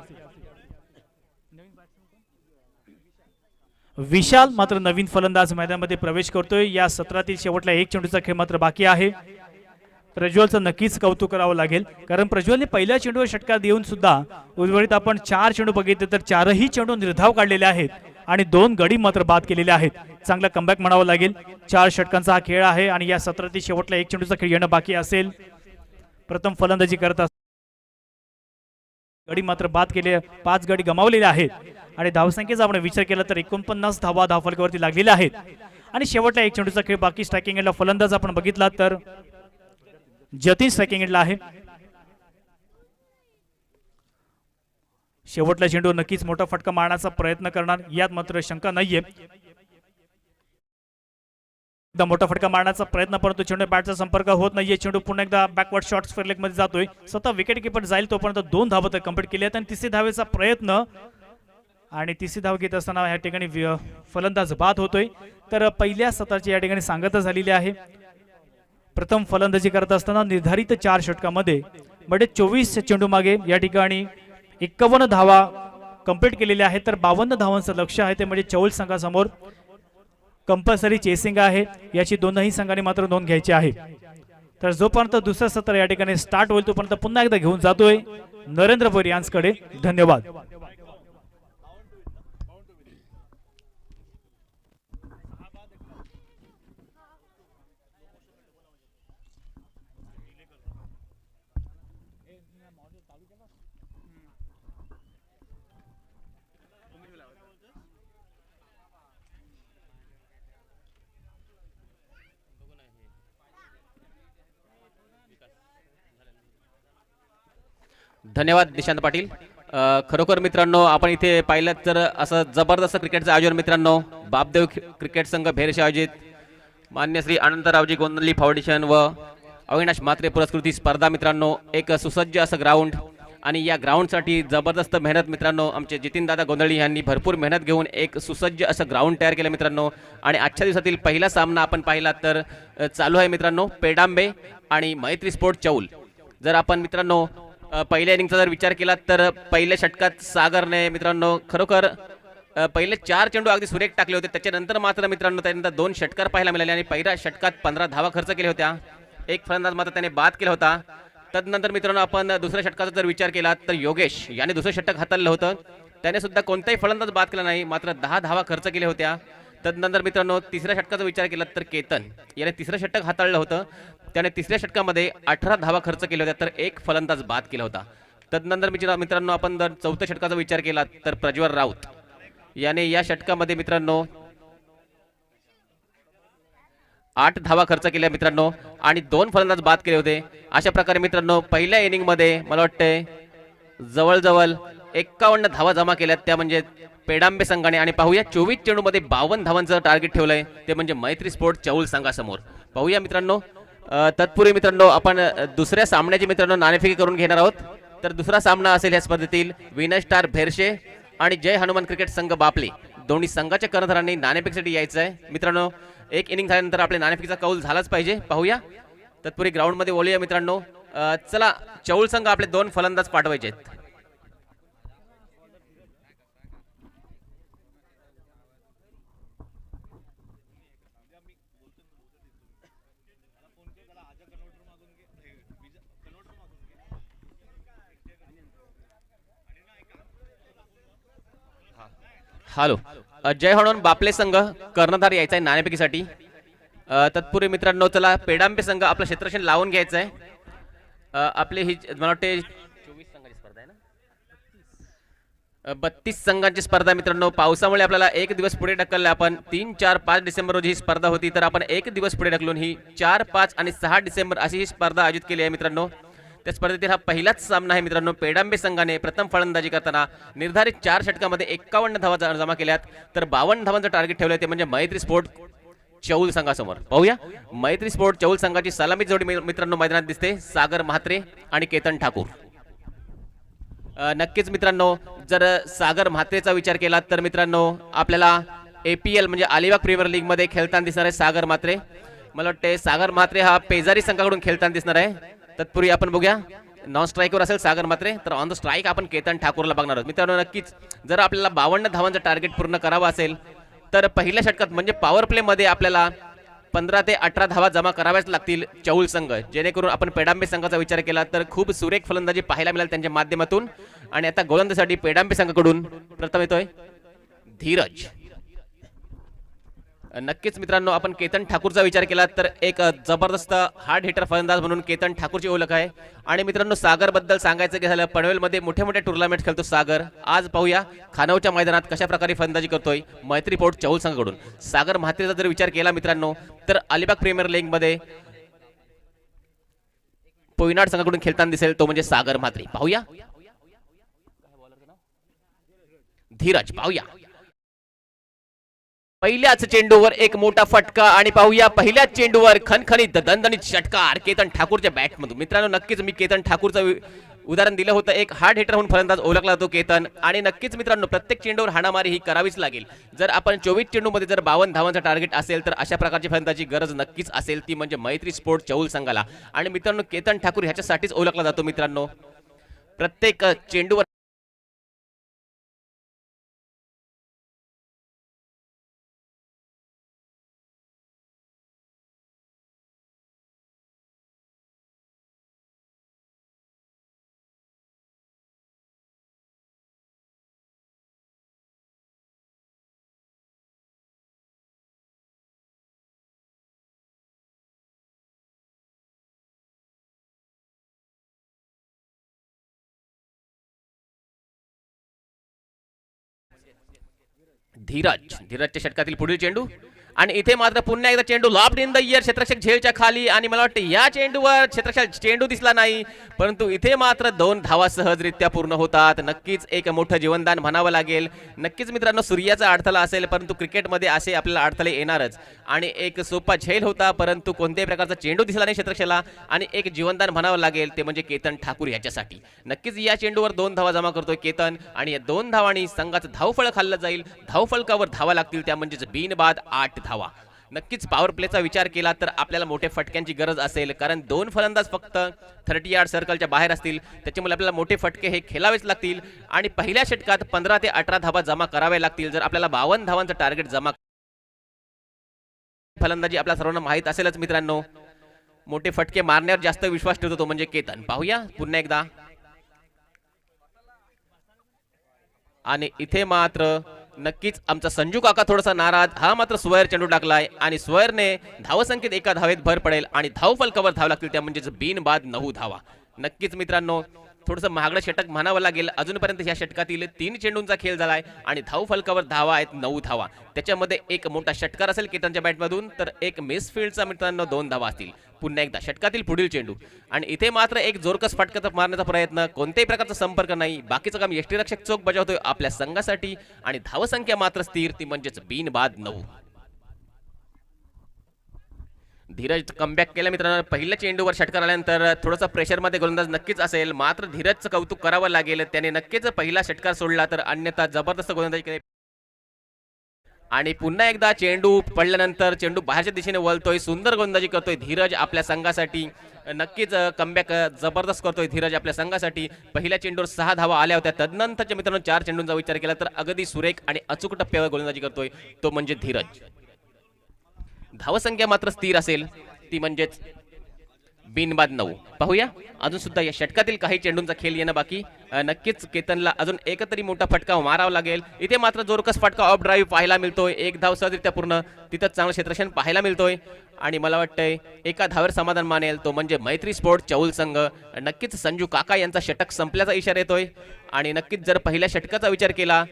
[SPEAKER 1] विशाल मात्र नवीन फलंदाज मैदानामध्ये प्रवेश करतोय, या सत्रातील शेवटला 1 चेंडूचा खेळ मात्र बाकी आहे। प्रज्वलचं नक्कीच कौतुक करावं लागेल, कारण प्रज्वलने पहिल्या चेंडूवर षटकार देऊन सुद्धा उर्वरित आपण 4 चेंडू बघितले तर 4ही चेंडू निर्धाव काढलेले आहेत आणि 2 गडी मात्र बाद केलेले आहेत. चांगला कमबॅक म्हणावं लागेल. 4 षटकांचा हा खेळ आहे आणि या सत्रातील शेवटला 1 चेंडूचा खेळ येणं बाकी असेल. प्रथम फलंदाजी करत गडी मात्र बाद केले, 5 गडी गमावलेले आहेत आणि धावसंख्येचा आपण विचार केला तर 49 धावा धावफलकावरती लागलेल्या आहेत आणि शेवटला 1 चेंडूचा खेळ बाकी. स्ट्रायकिंग एंडला फलंदाज आपण बघितला तर जतीन स्ट्रायकिंग एंडला आहे. शेवटला चेंडू नक्कीच मोठा फटका मारण्याचा प्रयत्न करणार, यात मात्र शंका नाहीये. एकदा मोठा फटका मारण्याचा प्रयत्न, परंतु चेंडू बॅटचा संपर्क होत नाहीये. चेंडू पुन्हा एकदा बॅकवर्ड शॉट स्क्वेअर लेग मध्ये जातोय. स्वतः विकेट कीपर जाईल तोपर्यंत 2 धावा तर कंप्लीट केली आहेत आणि तिसरी धावेचा प्रयत्न आणि तिसरी धाव घेत असताना या ठिकाणी फलंदाज बाद होतोय. तर पहिल्या सत्राची या ठिकाणी सांगता झालेली आहे. प्रथम फलंदाजी करत असताना निर्धारित 4 षटकामध्ये 24 चेंडू मागे या ठिकाणी 51 धावा कंप्लीट केलेल्या आहेत. तर 52 धावांचं लक्ष आहे ते म्हणजे चौल संघासमोर. कंपल्सरी चेसिंग आहे, याची दोनही संघांनी मात्र नोंद घ्यायची आहे. तर जोपर्यंत दुसरं सत्र या ठिकाणी स्टार्ट होईल तोपर्यंत पुन्हा एकदा घेऊन जातोय नरेंद्र भोईर यांच्याकडे. धन्यवाद.
[SPEAKER 2] धन्यवाद निशांत पाटील. खरोखर मित्रांनो आपण इथे पाहिलं तर असं जबरदस्त क्रिकेटचं आयोजन मित्रांनो बापदेव क्रिकेट संघ भेरसे आयोजित मान्य श्री अनंतरावजी गोंदली फाउंडेशन व अविनाश म्हात्रे पुरस्कृती स्पर्धा मित्रांनो. एक सुसज्ज असं ग्राउंड आणि या ग्राउंडसाठी जबरदस्त मेहनत मित्रांनो आमचे जितीनदादा गोंधळी यांनी भरपूर मेहनत घेऊन एक सुसज्ज असं ग्राउंड तयार केलं मित्रांनो. आणि आजच्या दिवसातील पहिला सामना आपण पाहिला तर चालू आहे मित्रांनो पेडांबे आणि मैत्री स्पोर्ट चौल. जर आपण मित्रांनो पहिल्या इनिंगचा जर विचार केला तर पहिल्या षटकात सागरने मित्रांनो खरोखर पहिले 4 चेंडू अगदी सुरेख टाकले होते. त्याच्यानंतर मात्र मित्रांनो त्यानंतर 2 षटकार पाहायला मिळाले आणि पहिल्या षटकात 15 धावा खर्च केल्या होत्या. एक फलंदाज मात्र त्याने बाद केला होता. तदनंतर मित्रांनो आपण दुसऱ्या षटकाचा जर विचार केला तर योगेश याने दुसरं षटक हाताळलं होतं. त्याने सुद्धा कोणताही फलंदाज बाद केला नाही, मात्र 10 धावा खर्च केल्या होत्या. तदनंतर मित्रांनो तिसऱ्या षटकाचा विचार केला तर केतन याने तिसरं षटक हाताळलं होतं. त्याने तिसऱ्या षटकामध्ये 18 धावा खर्च केल्या होत्या तर एक फलंदाज बाद केला होता. तदनंतर मित्रांनो आपण जर चौथ्या षटकाचा विचार केला तर प्रज्वल राऊत याने या षटकामध्ये मित्रांनो 8 धावा खर्च केल्या मित्रांनो आणि 2 फलंदाज बाद केले होते. अशा प्रकारे मित्रांनो पहिल्या इनिंग मध्ये मला वाटते जवळजवळ 51 धावा जमा केल्यात, त्या म्हणजे पेडांबे संघाने. आणि पाहूया 24 चेंडू मध्ये 52 धावांचं टार्गेट ठेवलंय ते म्हणजे मैत्री स्पोर्ट चौल संघासमोर. पाहूया मित्रांनो तत्पूर्वी मित्रांनो आपण दुसऱ्या सामन्याची मित्रांनो नाणेफेकी करून घेणार आहोत. तर दुसरा सामना असेल या स्पर्धेतील विनय स्टार भेरशे आणि जय हनुमान क्रिकेट संघ बापले. दोन्ही संघाच्या कर्णधारांनी नाणेफेकीसाठी यायचं आहे मित्रांनो. एक इनिंग झाल्यानंतर आपल्या नाणेफेकीचा कौल झालाच पाहिजे. पाहूया तत्पूर्वी ग्राउंड मध्ये बोलूया मित्रांनो. चला चौल संघ आपले 2 फलंदाज पाठवायचे आहेत. हॅलो जय हनुमान बापले संघ कर्णधार यायचा आहे नाणेफेकीसाठी. तत्पूर्वी मित्रांनो चला पेडांबे संघ आपलं क्षेत्रक्षण लावून घ्यायचं आहे. आपले ही मला वाटते 24 संघांची स्पर्धा आहे ना, 32 संघांची स्पर्धा मित्रांनो. पावसामुळे आपल्याला एक दिवस पुढे ढकललं. आपण 3, 4, 5 डिसेंबर रोजी ही स्पर्धा होती, तर आपण एक दिवस पुढे ढकलून ही 4, 5 आणि 6 डिसेंबर अशी ही स्पर्धा आयोजित केली आहे मित्रांनो. त्या स्पर्धेतील हा पहिलाच सामना आहे मित्रांनो. पेडांबे संघाने प्रथम फलंदाजी करताना निर्धारित 4 षटकामध्ये 51 धावा जमा केल्यात, तर 52 धावांचं टार्गेट ठेवलंय ते म्हणजे मैत्री स्पोर्ट चौल संघासमोर. पाहूया मैत्री स्पोर्ट चौल संघाची सलामी जोडी मित्रांनो मैदानात दिसते, सागर म्हात्रे आणि केतन ठाकूर. नक्कीच मित्रांनो जर सागर म्हात्रेचा विचार केला तर मित्रांनो आपल्याला APL म्हणजे अलिबाग प्रीमियर लीग मध्ये खेळताना दिसणार आहे सागर म्हात्रे. मला वाटते सागर म्हात्रे हा पेजारी संघाकडून खेळताना दिसणार आहे. तत्पूर्वी आपण बघूया नॉन स्ट्राईकवर असेल सागर म्हात्रे, तर ऑन द स्ट्राईक आपण केतन ठाकूरला बघणार आहोत. मित्रांनो नक्कीच जर आपल्याला 52 धावांचं टार्गेट पूर्ण करावं असेल तर पहिल्या षटकात म्हणजे पॉवर प्ले मध्ये आपल्याला 15 ते 18 धावा जमा कराव्याच लागतील चौल संघ, जेणेकरून आपण पेडांबे संघाचा विचार केला तर खूप सुरेख फलंदाजी पाहायला मिळेल त्यांच्या माध्यमातून. आणि आता गोलंदाजीसाठी पेडांबे संघाकडून प्रथम येतोय धीरज. नक्कीच मित्रांनो, आपण केतन ठाकूरचा विचार केला तर एक जबरदस्त हार्ड हिटर फलंदाज म्हणून केतन ठाकूरची ओळख आहे. आणि मित्रांनो, सागर बद्दल सांगायचं की झालं, पनवेलमध्ये मोठे मोठे टुर्नामेंट खेळतो सागर. आज पाहूया खानावच्या मैदानात कशा प्रकारे फलंदाजी करतोय मैत्री पोर्ट चौल संघाकडून. सागर म्हात्रेचा जर विचार केला मित्रांनो तर अलिबाग प्रीमियर लीग मध्ये पोयनाड संघाकडून खेळताना दिसेल, तो म्हणजे सागर म्हात्रे. पाहूया धीरज. पाहूया पहिल्याच चेंडूवर एक मोठा फटका आणि पाहूया पहिल्याच चेंडूवर खणखणीत दणदणीत षटकार केतन ठाकूरच्या बॅटमधून. मित्रांनो, नक्कीच मी केतन ठाकूरचं उदाहरण दिलं होतं. एक हार्ड हिटर म्हणून फलंदाज ओळखला जातो केतन. आणि नक्कीच मित्रांनो, प्रत्येक चेंडूवर हाणामारी ही करावीच लागेल. जर आपण 24 चेंडूमध्ये जर 52 धावांचा टार्गेट असेल तर अशा प्रकारची फलंदाजी गरज नक्कीच असेल, ती म्हणजे मैत्री स्पोर्ट चौल संघाला. आणि मित्रांनो, केतन ठाकूर ह्याच्यासाठीच ओळखला जातो मित्रांनो. प्रत्येक चेंडूवर धीरजच्या षटकातील पुढील चेंडू. आणि इथे मात्र पुन्हा एकदा चेंडू लॉफ्ट इन द इयर क्षेत्ररक्षक झेलच्या खाली. आणि मला वाटतं या चेंडूवर क्षेत्ररक्षक चेंडू दिसला नाही, परंतु इथे मात्र 2 धावा सहजरित्या पूर्ण होतात. नक्कीच एक मोठं जीवनदान म्हणावं लागेल. नक्कीच मित्रांनो, सूर्याचा अडथळा असेल, परंतु क्रिकेटमध्ये असे आपल्याला अडथळे येणारच. आणि एक सोपा झेल होता, परंतु कोणत्याही प्रकारचा चेंडू दिसला नाही क्षेत्ररक्षकाला. आणि एक जीवनदान म्हणावं लागेल, ते म्हणजे केतन ठाकूर याच्यासाठी. नक्कीच या चेंडूवर 2 धावा जमा करतोय केतन. आणि या 2 धावांनी संघाचं धावफळ खाल्लं जाईल. धावफलकावर धावा लागतील, त्या म्हणजेच बिनबाद 8 धावा. नक्कीच पॉवर प्लेचा विचार केला तर आपल्याला मोठे फटक्यांची गरज असेल, कारण 2 फलंदाज फक्त 30 यार्ड सर्कलच्या बाहेर असतील, त्याच्यामुळे आपल्याला मोठे फटके हे खेळावेच लागतील. आणि पहिल्या षटकात 15 ते 18 धावा जमा कराव्या लागतील जर आपल्याला 52 धावांचं टार्गेट जमा. फलंदाजी आपल्या सर्वांना माहीत असेलच मित्रांनो, मोठे फटके मारण्यावर जास्त विश्वास ठेवतो तो म्हणजे केतन. पाहूया पुन्हा एकदा. आणि इथे मात्र नक्कीच आमचा संजू काका थोडासा नाराज. हा मात्र स्वेअर चेंडू टाकलाय आणि स्वेअरने धावसंख्येत एका धावेत भर पडेल आणि धावफलकावर धाव लागतील, त्या म्हणजेच बिनबाद 9 धावा. नक्कीच मित्रांनो, थोडंसं महागडं षटक म्हणावं लागेल. अजूनपर्यंत या षटकातील 3 चेंडूंचा खेळ झालाय आणि धावफलकावर धावा आहेत 9 धावा. त्याच्यामध्ये एक मोठा षटकार असेल केतनच्या बॅटमधून, तर एक मिसफिल्डचा मित्रांनो 2 धावा असतील. पुन्हा एकदा षटकातील पुढील चेंडू. आणि इथे मात्र एक जोरकस फटका मारण्याचा प्रयत्न, कोणत्याही प्रकारचा संपर्क नाही. बाकीचं काम यष्टीरक्षक चोख बजावतोय आपल्या संघासाठी. आणि धावसंख्या मात्र स्थिर, ती म्हणजेच बिनबाद 9. धीरज कमबॅक केला मित्रांनो. पहिल्या चेंडूवर षटकार आल्यानंतर थोडंसं प्रेशरमध्ये गोलंदाज नक्कीच असेल, मात्र धीरजचं कौतुक करावं लागेल. त्याने नक्कीच पहिला षटकार सोडला, तर अन्यथा जबरदस्त गोलंदाजी केली. आणि पुन्हा एकदा चेंडू पडल्यानंतर चेंडू बाहेरच्या दिशेने वळतोय, सुंदर गोलंदाजी करतोय धीरज आपल्या संघासाठी. नक्कीच कमबॅक जबरदस्त करतोय धीरज आपल्या संघासाठी. पहिल्या चेंडूवर 6 धावा आल्या होत्या, तदनंतरच्या मित्रांनो 4 चेंडूंचा विचार केला तर अगदी सुरेख आणि अचूक टप्प्यावर गोलंदाजी करतोय, तो म्हणजे धीरज. धावसंख्या मात्र स्थिर असेल, ती म्हणजेच बिनबाद 9. पाहूया अजून सुद्धा या षटकातील काही चेंडूंचा खेळ येणं बाकी. नक्कीच केतनला अजून एकतरी मोठा फटका मारावा लागेल. इथे मात्र जोरकस फटका ऑफ ड्राईव्ह पाहायला मिळतोय. एक धाव सहजरित्या पूर्ण, तिथं चांगलं क्षेत्ररक्षण पाहायला मिळतोय. आणि मला वाटतंय एका धावर समाधान मानेल, तो म्हणजे मैत्री स्पोर्ट चौल संघ. नक्कीच संजू काका यांचा षटक संपल्याचा इशारा येतोय. आणि नक्कीच जर पहिल्या षटकाचा विचार केला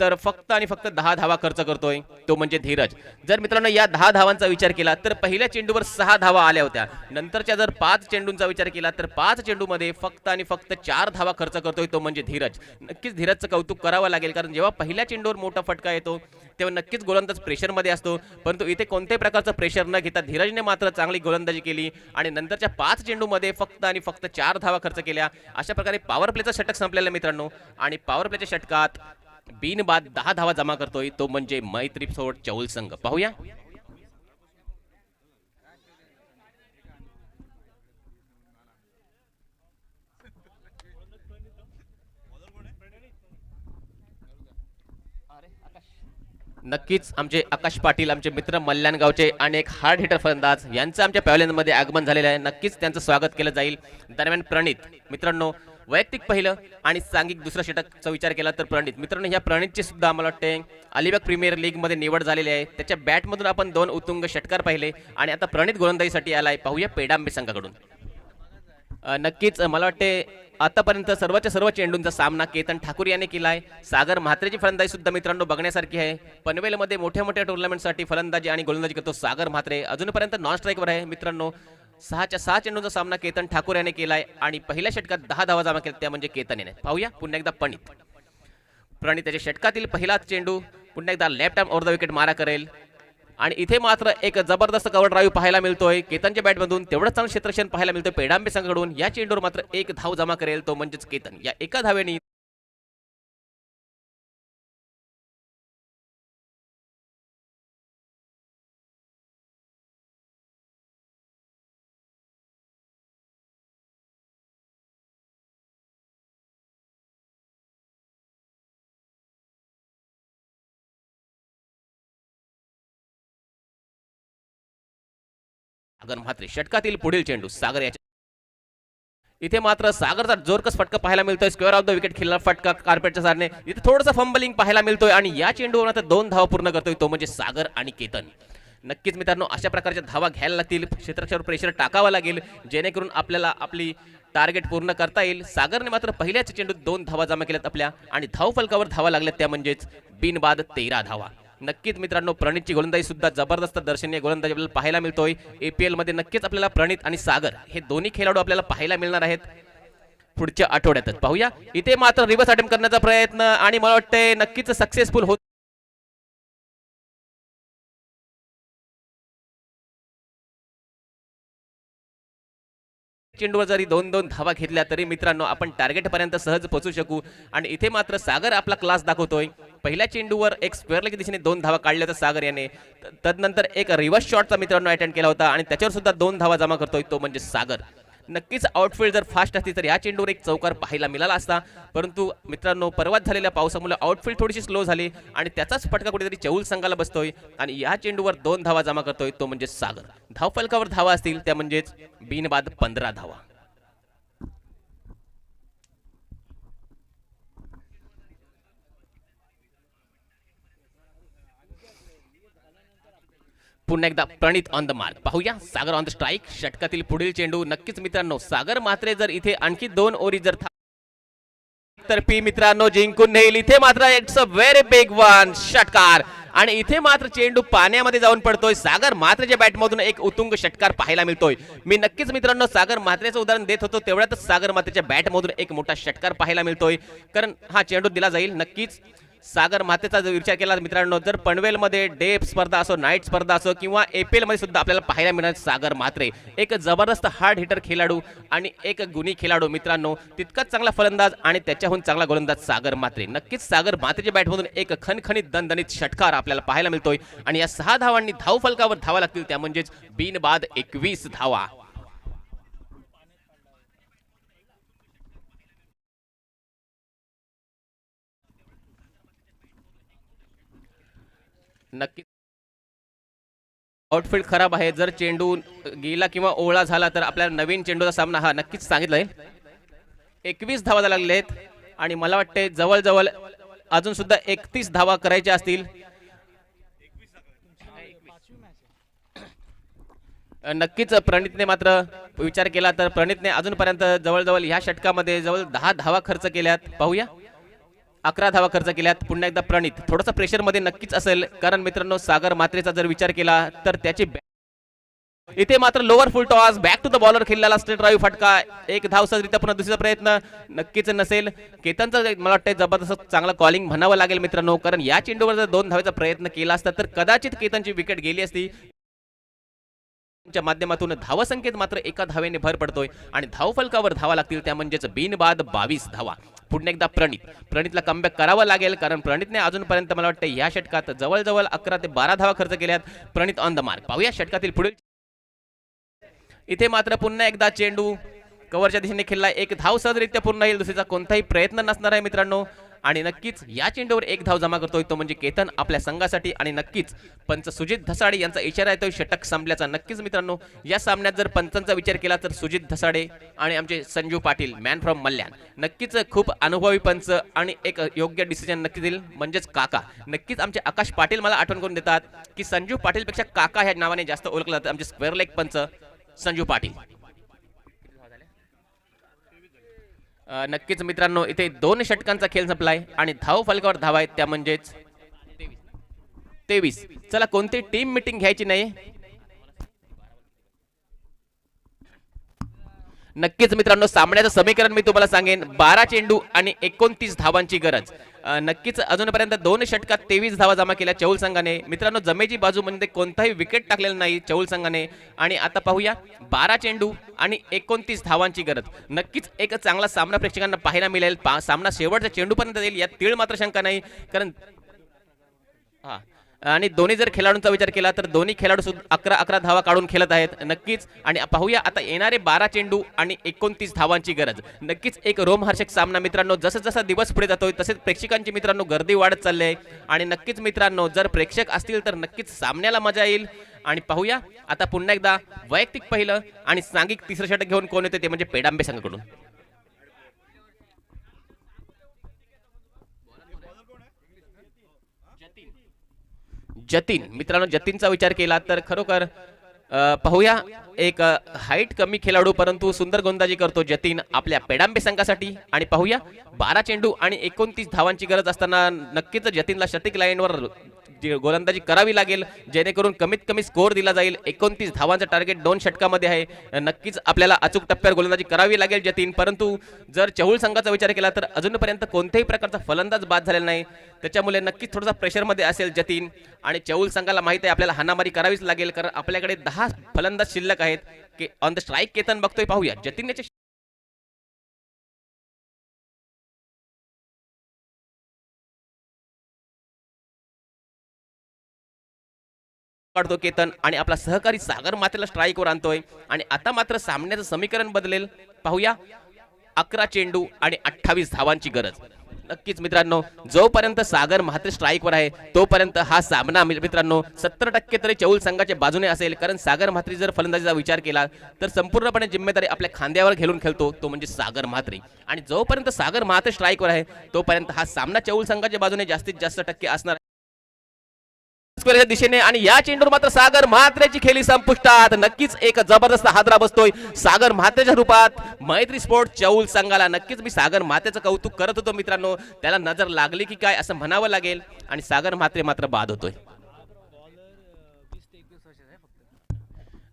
[SPEAKER 2] तर फक्त आणि फक्त 10 धावा खर्च करतोय, तो म्हणजे धीरज. जर मित्रांनो या 10 धावांचा विचार केला तर पहिल्या चेंडूवर 6 धावा आल्या होत्या. नंतरच्या जर 5 चेंडूंचा विचार केला तर 5 चेंडूमध्ये फक्त आणि फक्त 4 धावा खर्च करतोय, तो म्हणजे धीरज. नक्कीच धीरजचं कौतुक करावं लागेल, कारण जेव्हा पहिल्या चेंडूवर मोठा फटका येतो तेव्हा नक्कीच गोलंदाज प्रेशरमध्ये असतो, परंतु इथे कोणत्याही प्रकारचं प्रेशर न घेता धीरजने मात्र चांगली गोलंदाजी केली. आणि नंतरच्या 5 चेंडूमध्ये फक्त आणि फक्त 4 धावा खर्च केल्या. अशा प्रकारे पॉवर प्लेचं षटक संपलेलं मित्रांनो. आणि पॉवर प्लेच्या षटकात बिनबाद 10 धावा जमा करतोय, तो म्हणजे मैत्री स्पोर्ट चौल संघ. पाहूया नक्कीच आमचे आकाश पाटील, आमचे मित्र मल्याणगावचे आणि एक हार्ड हिटर फलंदाज यांचं आमच्या पॅव्हलियनमध्ये आगमन झालेलं आहे. नक्कीच त्यांचं स्वागत केलं जाईल. दरम्यान प्रणित मित्रांनो, वैयक्तिक पहिलं आणि सांघिक दुसरं षटकचा विचार केला तर प्रणित मित्रांनो, ह्या प्रणितची सुद्धा आम्हाला वाटते अलिबाग प्रीमियर लीगमध्ये निवड झालेली आहे. त्याच्या बॅटमधून आपण 2 उत्तुंग षटकार पाहिले आणि आता प्रणित गोलंदाजीसाठी आलाय. पाहूया पेडांबे संघाकडून. नक्कीच मला वाटते आतापर्यंत सर्वच्या सर्व चेंडूंचा सामना केतन ठाकूर याने केला आहे. सागर म्हात्रेची फलंदाजी सुद्धा मित्रांनो बघण्यासारखी आहे. पनवेलमध्ये मोठ्या मोठ्या टुर्नामेंटसाठी फलंदाजी आणि गोलंदाजी करतो सागर म्हात्रे. अजूनपर्यंत नॉन स्ट्राईकवर आहे मित्रांनो. 6च्या 6 चेंडूंचा सामना केतन ठाकूर याने केलाय आणि पहिल्या षटकात 10 धावा जमा केल्या, त्या म्हणजे केतन याने. पाहूया पुन्हा एकदा प्रणित त्याच्या षटकातील पहिलाच चेंडू पुन्हा एकदा left arm over the wicket मारा करेल आणि इथे मात्र एक जबरदस्त कव्हर ड्राईव्ह पाहायला मिळतोय केतनच्या बॅटमधून. तेवढंच चांगलं क्षेत्ररक्षण पाहायला मिळतोय पेडांबे संघाकडून. या चेंडूवर मात्र 1 धाव जमा करेल, तो म्हणजेच केतन. या एका धावेने सागर म्हात्रे. षटकातील पुढील चेंडू सागर याच्या इथे मात्र सागरचा जोरकस फटका पाहायला मिळतोय. स्क्वेअर ऑफ द विकेट खेळला फटका कार्पेटच्या सारने. इथे थोडंसं फंबलिंग पाहायला मिळतोय आणि या चेंडूवर आता 2 धावा पूर्ण करतोय, तो म्हणजे सागर आणि केतन. नक्कीच मित्रांनो, अशा प्रकारच्या धावा घ्यायला लागतील. क्षेत्ररक्षणावर प्रेशर टाकावा लागेल जेणेकरून आपल्याला आपली टार्गेट पूर्ण करता येईल. सागरने मात्र पहिल्याच चेंडूत 2 धावा जमा केल्यात आपल्या आणि धाव फलकावर धावा लागल्यात, त्या म्हणजेच बिनबाद 13 धावा. नक्कीच मित्रांनो, प्रणितची गोलंदाजी सुद्धा जबरदस्त दर्शनीय गोलंदाजी आपल्याला पाहायला मिळतोय. APL मध्ये नक्कीच आपल्याला प्रणित आणि सागर हे दोन्ही खेळाडू आपल्याला पाहायला मिळणार आहेत पुढच्या आठवड्यातच. पाहूया इथे मात्र रिव्हर्स अटेम्प्ट करण्याचा प्रयत्न आणि मला वाटतंय नक्कीच सक्सेसफुल होत. चेंडूवर जरी 2-2 धावा घेतल्या तरी मित्रांनो आपण टार्गेट पर्यंत सहज पोहोचू शकू. आणि इथे मात्र सागर आपला क्लास दाखवतोय. पहिल्या चेंडूवर एक स्क्वेअर लेग दिशेने 2 धावा काढल्या तर सागर याने. तदनंतर एक रिव्हर्स शॉटचा मित्रांनो अटेम्प्ट केला होता आणि त्याच्यावर सुद्धा 2 धावा जमा करतोय, तो म्हणजे सागर. नक्कीच आउटफील्ड जर फास्ट असती तर या चेंडूवर एक चौकार पाहायला मिळाला असता, परंतु मित्रांनो परवात झालेल्या पावसामुळे आउटफील्ड थोडीशी स्लो झाली आणि त्याचाच फटका कुठेतरी चौल संघाला बसतोय आणि या चेंडूवर 2 धावा जमा करतोय, तो म्हणजे सागर. धाव फलकावर धावा असतील त्या म्हणजेच बिनबाद 15 धावा. पुन्हा एकदा प्रणित ऑन द मार्क. पाहूया सागर ऑन द स्ट्राईक. षटकातील पुढील चेंडू. नक्कीच मित्रांनो, सागर मात्रे जर इथे आणखी 2 ओव्हरी जर तर पी मित्रांनो जिंकून नेईल. इथे मात्र it's a very big one षटकार आणि इथे मात्र चेंडू पाण्यामध्ये जाऊन पडतोय. सागर मात्रेच्या बॅटमधून एक उत्तुंग षटकार पाहायला मिळतोय. मी नक्कीच मित्रांनो सागर मात्रेचं उदाहरण देत होतो, तेवढ्यातच सागर मात्रेच्या बॅटमधून एक मोठा षटकार पाहायला मिळतोय, कारण हा चेंडू दिला जाईल. नक्कीच सागर मातेचा जर विचार केला मित्रांनो, जर पनवेलमध्ये डे स्पर्धा असो, नाईट स्पर्धा असो किंवा APL मध्ये सुद्धा आपल्याला पाहायला मिळणार सागर मात्रे एक जबरदस्त हार्ड हिटर खेळाडू आणि एक गुणी खेळाडू मित्रांनो. तितकाच चांगला फलंदाज आणि त्याच्याहून चांगला गोलंदाज सागर मात्रे. नक्कीच सागर मात्रेच्या बॅटमधून एक खणखणीत दणदणीत षटकार आपल्याला पाहायला मिळतोय आणि या 6 धावांनी धाव फलकावर धावा लागतील, त्या म्हणजेच बिनबाद 21 धावा. नक्की आउटफील्ड खराब आहे. जर चेंडू गेला किंवा ओळा झाला तर आपल्याला नवीन चेंडूचा सामना हा नक्कीच सांगितलंय. 21 धावा लागले आहेत आणि मला वाटते जवळजवळ अजून सुद्धा 31 धावा करायच्या असतील. नक्कीच प्रणितने मात्र विचार केला तर प्रणितने अजूनपर्यंत जवळजवळ ह्या षटकामध्ये जवळ 10 धावा खर्च केल्यात. पाहूया 11 धावा खर्च केल्यात. पुन्हा एकदा प्रणित थोडंसं प्रेशर मध्ये नक्कीच असेल, कारण मित्रांनो सागर मात्रेचा जर विचार केला तर त्याची इथे मात्र lower full toss back to the bowler खेळलेला स्ट्रेट ड्राईव्ह फटका. एक धाव सहजरित्या पुन्हा दुसरा प्रयत्न नक्कीच नसेल. केतनचा मला वाटतं जबरदस्त चांगला कॉलिंग म्हणावं लागेल मित्रांनो, कारण या चेंडूवर जर 2 धावेचा प्रयत्न केला असता तर कदाचित केतनची विकेट गेली असती. माध्यमातून धावसंख्येत मात्र एका धावेने भर पडतोय आणि धाव फलकावर धावा लागतील, त्या म्हणजेच बिनबाद 22 धावा. पुन्हा एकदा प्रणितला कमबॅक करावा लागेल, कारण प्रणितने अजूनपर्यंत मला वाटतं या षटकात जवळजवळ 11 ते 12 धावा खर्च केल्यात. प्रणित ऑन द मार्क. पाहूया षटकातील पुढील. इथे मात्र पुन्हा एकदा चेंडू कव्हरच्या दिशेने खेळला. एक धाव सहजरित्या पूर्ण येईल, दुसरीचा कोणताही प्रयत्न नसणार आहे मित्रांनो आणि नक्कीच या चेंडूवर एक धाव जमा करतोय तो म्हणजे केतन आपल्या संघासाठी. आणि नक्कीच पंच सुजित धसाडे यांचा इशारा येतोय षटक संपल्याचा. नक्कीच मित्रांनो या सामन्यात जर पंचांचा विचार केला तर सुजित धसाडे आणि आमचे संजू पाटील मॅन फ्रॉम मल्याण नक्कीच खूप अनुभवी पंच आणि एक योग्य डिसिजन नक्की देईल. म्हणजेच काका नक्कीच आमचे आकाश पाटील मला आठवण करून देतात की संजू पाटील पेक्षा काका ह्या नावाने जास्त ओळखलं जातं. आमचे स्क्वेअर लेग पंच संजू पाटील. नक्कीच मित्रांनो इथे 2 षटकांचा खेळ संपलाय आणि धाव फलकावर धावा आहेत त्या म्हणजेच 23. चला कोणती टीम मीटिंग घ्यायची नाही. नक्कीच मित्रांनो सामन्याचं समीकरण मी तुम्हाला सांगेन. 12 चेंडू आणि 29 धावांची गरज. नक्कीच अजूनपर्यंत 2 षटकात 23 धावा जमा केल्या चौल संघाने. मित्रांनो जमेची बाजू म्हणजे कोणताही विकेट टाकलेला नाही चौल संघाने. आणि आता पाहूया 12 चेंडू आणि 29 धावांची गरज. नक्कीच एक चांगला सामना प्रेक्षकांना पाहायला मिळेल. सामना शेवटच्या चेंडूपर्यंत येईल यात तीळ मात्र शंका नाही. कारण आणि दोन्ही जर खेळाडूंचा विचार केला तर दोन्ही खेळाडू सुद्धा 11 धावा काढून खेळत आहेत. नक्कीच आणि पाहूया आता येणारे 12 चेंडू आणि 29 धावांची गरज. नक्कीच एक रोमहर्षक सामना मित्रांनो. जसं जसा दिवस पुढे जातोय तसेच प्रेक्षकांची मित्रांनो गर्दी वाढत चालली आहे. आणि नक्कीच मित्रांनो जर प्रेक्षक असतील तर नक्कीच सामन्याला मजा येईल. आणि पाहूया आता पुन्हा एकदा वैयक्तिक पहिलं आणि सांघिक तिसरं षटक घेऊन कोण येते ते म्हणजे पेडांबे संघाकडून. जतीन मित्रांनो जतीनचा विचार केला तर खरोखर पाहूया एक हाईट कमी खेळाडू परंतु सुंदर गोलंदाजी करतो जतीन आपल्या पेडांबे संघासाठी. आणि पाहूया 12 चेंडू आणि 29 धावांची गरज असताना नक्कीच जतीनला षटक लाईनवर गोलंदाजी करावी लागेल जेणेकरून कमीत कमी स्कोअर दिला जाईल. 29 धावांचा टार्गेट 2 षटकामध्ये आहे. नक्कीच आपल्याला अचूक टप्प्यावर गोलंदाजी करावी लागेल जतीन. परंतु जर चहूल संघाचा विचार केला तर अजूनपर्यंत कोणत्याही प्रकारचा फलंदाज बाद झालेला नाही. त्याच्यामुळे नक्कीच थोडासा प्रेशरमध्ये असेल जतीन. आणि चहूल संघाला माहिती आहे आपल्याला हाणामारी करावीच लागेल कारण आपल्याकडे 10 फलंदाज शिल्लक आहेत. की ऑन द स्ट्राईक केतन बघतोय. पाहूया जतीन याचे काढतो केतन आणि आपला सहकारी सागर मातेला स्ट्राईकवर आणतोय. आणि आता मात्र सामन्याचं समीकरण बदलेल. पाहूया 11 चेंडू आणि 28 धावांची गरज. नक्कीच मित्रांनो जोपर्यंत सागर म्हात्रे स्ट्राईकवर आहे तोपर्यंत हा सामना मित्रांनो 70% तरी चौल संघाच्या बाजूने असेल. कारण सागर म्हात्रे जर फलंदाजीचा विचार केला तर संपूर्णपणे जिम्मेदारी आपल्या खांद्यावर घेऊन खेळतो तो म्हणजे सागर म्हात्रे. आणि जोपर्यंत सागर म्हात्रे स्ट्राईकवर आहे तोपर्यंत हा सामना चौल संघाच्या बाजूने जास्तीत जास्त टक्के असणार दिशेने. आणि या चेंडूवर मात्र सागर म्हात्रेची खेळी संपुष्टात. नक्कीच एक जबरदस्त हादरा बसतोय सागर म्हात्रेच्या रूपात मैत्री स्पोर्ट चौल संघाला. नक्कीच मी सागर म्हात्रेचं कौतुक करत होतो मित्रांनो. त्याला नजर लागली की काय असं म्हणावं लागेल. आणि सागर म्हात्रे मात्र बाद होतोय.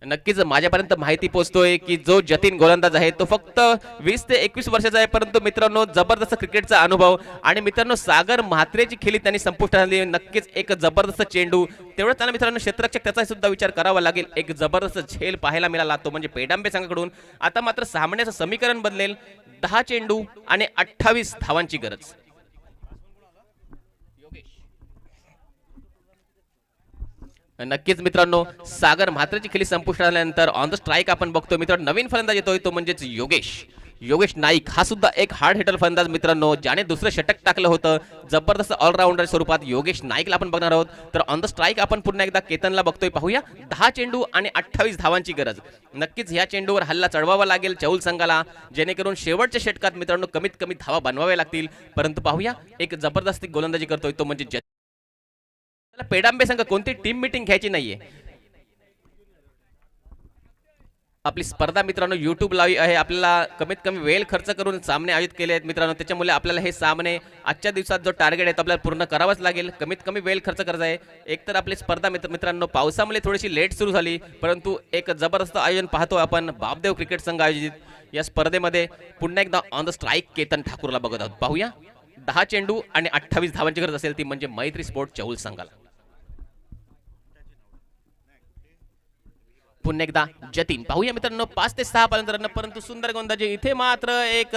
[SPEAKER 2] नक्कीच माझ्यापर्यंत माहिती पोहोचतोय की जो जतीन गोलंदाज आहे तो फक्त 20 ते 21 वर्षाचा आहे. परंतु मित्रांनो जबरदस्त क्रिकेटचा अनुभव. आणि मित्रांनो सागर म्हात्रेची खेळी त्यांनी संपुष्टात आणली. नक्कीच एक जबरदस्त चेंडू. तेवढंच त्यांना मित्रांनो क्षेत्ररक्षक त्याचा सुद्धा विचार करावा लागेल. एक जबरदस्त झेल पाहायला मिळाला तो म्हणजे पेडांबे संघाकडून. आता मात्र सामन्याचं समीकरण बदलेल. 10 चेंडू आणि 28 धावांची गरज. नक्कीच मित्रांनो सागर म्हात्रेची खेळी संपुष्टात आल्यानंतर ऑन द स्ट्राईक आपण बघतो मित्रांनो नवीन फलंदाज येतोय तो म्हणजेच योगेश नाईक. हा सुद्धा एक हार्ड हिटर फलंदाज मित्रांनो ज्याने दुसरं षटक टाकलं होतं. जबरदस्त ऑलराऊंडर स्वरूपात योगेश नाईकला आपण बघणार आहोत. तर ऑन द स्ट्राईक आपण पुन्हा एकदा केतनला बघतोय. पाहूया 10 चेंडू आणि 28 धावांची गरज. नक्कीच ह्या चेंडूवर हल्ला चढवावा लागेल चौल संघाला जेणेकरून शेवटच्या षटकात मित्रांनो कमीत कमी धावा बनवाव्या लागतील. परंतु पाहूया एक जबरदस्त गोलंदाजी करतोय तो म्हणजे पेडांबे संघ कोणती टीम मीटिंग घ्यायची नाहीये. आपली स्पर्धा मित्रांनो युट्यूब लाईव्ह आहे. आपल्याला कमीत कमी वेळ खर्च करून सामने आयोजित केले आहेत मित्रांनो. त्याच्यामुळे आपल्याला हे सामने आजच्या दिवसात जो टार्गेट आहे तो आपल्याला पूर्ण करावाच लागेल. कमीत कमी वेळ खर्च करायचा आहे. एकतर आपली स्पर्धा मित्रांनो पावसामुळे थोडीशी लेट सुरू झाली परंतु एक जबरदस्त आयोजन पाहतो आपण. बापदेव क्रिकेट संघ आयोजित या स्पर्धेमध्ये पुन्हा एकदा ऑन द स्ट्राईक केतन ठाकूरला बघत आहोत. पाहूया 10 चेंडू आणि 28 धावांची गरज असेल ती म्हणजे मैत्री स्पोर्ट चौल संघाला. पुन्हा एकदा जतीन. पाहूया मित्रांनो 5 ते 6 पर्यंत परंतु सुंदर गोलंदाजी. इथे मात्र एक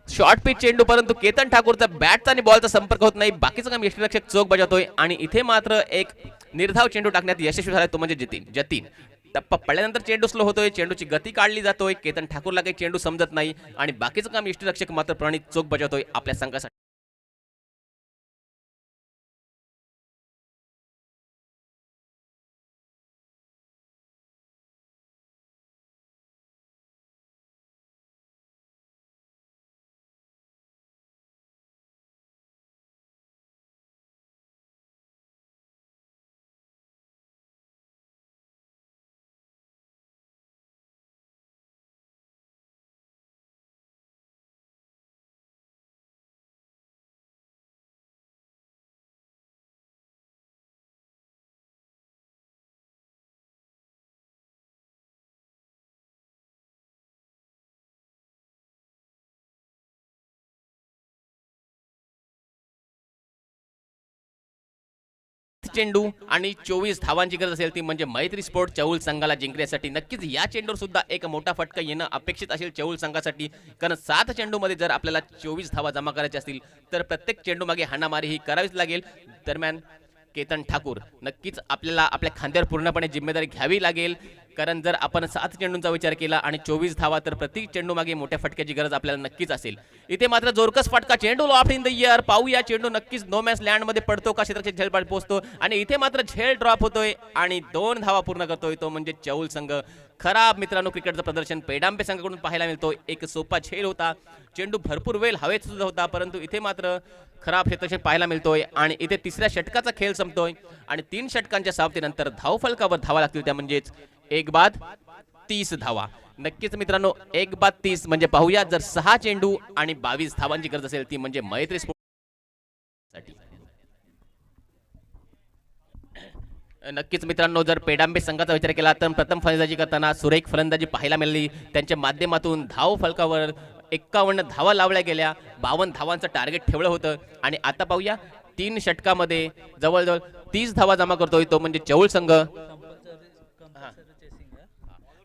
[SPEAKER 2] शॉर्ट पिच चेंडू परंतु केतन ठाकूरचा बॅटचा आणि बॉलचा संपर्क होत नाही. बाकीचं काम यष्टीरक्षक चोख बजावतोय. आणि इथे मात्र एक निर्धाव चेंडू टाकण्यात यशस्वी झाला तो म्हणजे जतीन. टप्पा पडल्यानंतर चेंडू स्लो होतोय. चेंडूची गती काढली जातोय. केतन ठाकूरला काही चेंडू समजत नाही आणि बाकीचं काम यष्टीरक्षक मात्र प्रणित चोख बजावतोय आपल्या संघासाठी. चेंडू आणि 24 धावांची गरज असेल ती म्हणजे मैत्री स्पोर्ट चौल संघाला जिंकण्यासाठी. नक्कीच या चेंडूवर सुद्धा एक मोठा फटका येणं अपेक्षित असेल चौल संघासाठी, कारण 7 चेंडूमध्ये जर आपल्याला 24 धावा जमा करायच्या असतील तर प्रत्येक चेंडू मागे हाणामारी ही करावीच लागेल. दरम्यान केतन ठाकूर नक्कीच आपल्याला आपल्या खांद्यावर पूर्णपणे जिम्मेदारी घ्यावी लागेल, कारण जर आपण 7 चेंडूंचा विचार केला आणि 24 धावा तर प्रत्येक चेंडू मागे मोठ्या फटक्याची गरज आपल्याला नक्कीच असेल. इथे मात्र जोरकस फटका, चेंडू लॉफ्ट इन द एअर. पाहूया चेंडू नक्कीच नो मॅच लँड मध्ये पडतो का क्षेत्ररक्षक झेल पोहोचतो, आणि इथे मात्र झेल ड्रॉप होतोय आणि 2 धावा पूर्ण करतोय तो म्हणजे चौल संघ. खराब मित्रांनो क्रिकेटचं प्रदर्शन पेडांबे संघाकडून पाहायला मिळतो. एक सोपा झेल होता, चेंडू भरपूर वेळ हवेत सुद्धा होता, परंतु इथे मात्र खराब क्षेत्ररक्षण पाहायला मिळतोय. आणि इथे तिसऱ्या षटकाचा खेळ संपतोय आणि 3 षटकांच्या समाप्तीनंतर धावफलकावर धावा लागतील, त्या म्हणजेच 1 बाद 30 धावा. नक्कीच मित्रांनो 1 बाद 30 म्हणजे पाहूया जर 6 चेंडू आणि 22 धावांची गरज असेल ती म्हणजे मैत्री स्पोर्ट. नक्कीच मित्रांनो जर पेडांबे संघाचा विचार केला तर प्रथम फलंदाजी करताना सुरेख फलंदाजी पाहायला मिळाली. त्यांच्या माध्यमातून धाव फलकावर 51 धावा लावल्या गेल्या, 52 धावांचं टार्गेट ठेवलं होतं. आणि आता पाहूया 3 षटकामध्ये जवळजवळ 30 धावा जमा करतोय तो म्हणजे चौल संघ.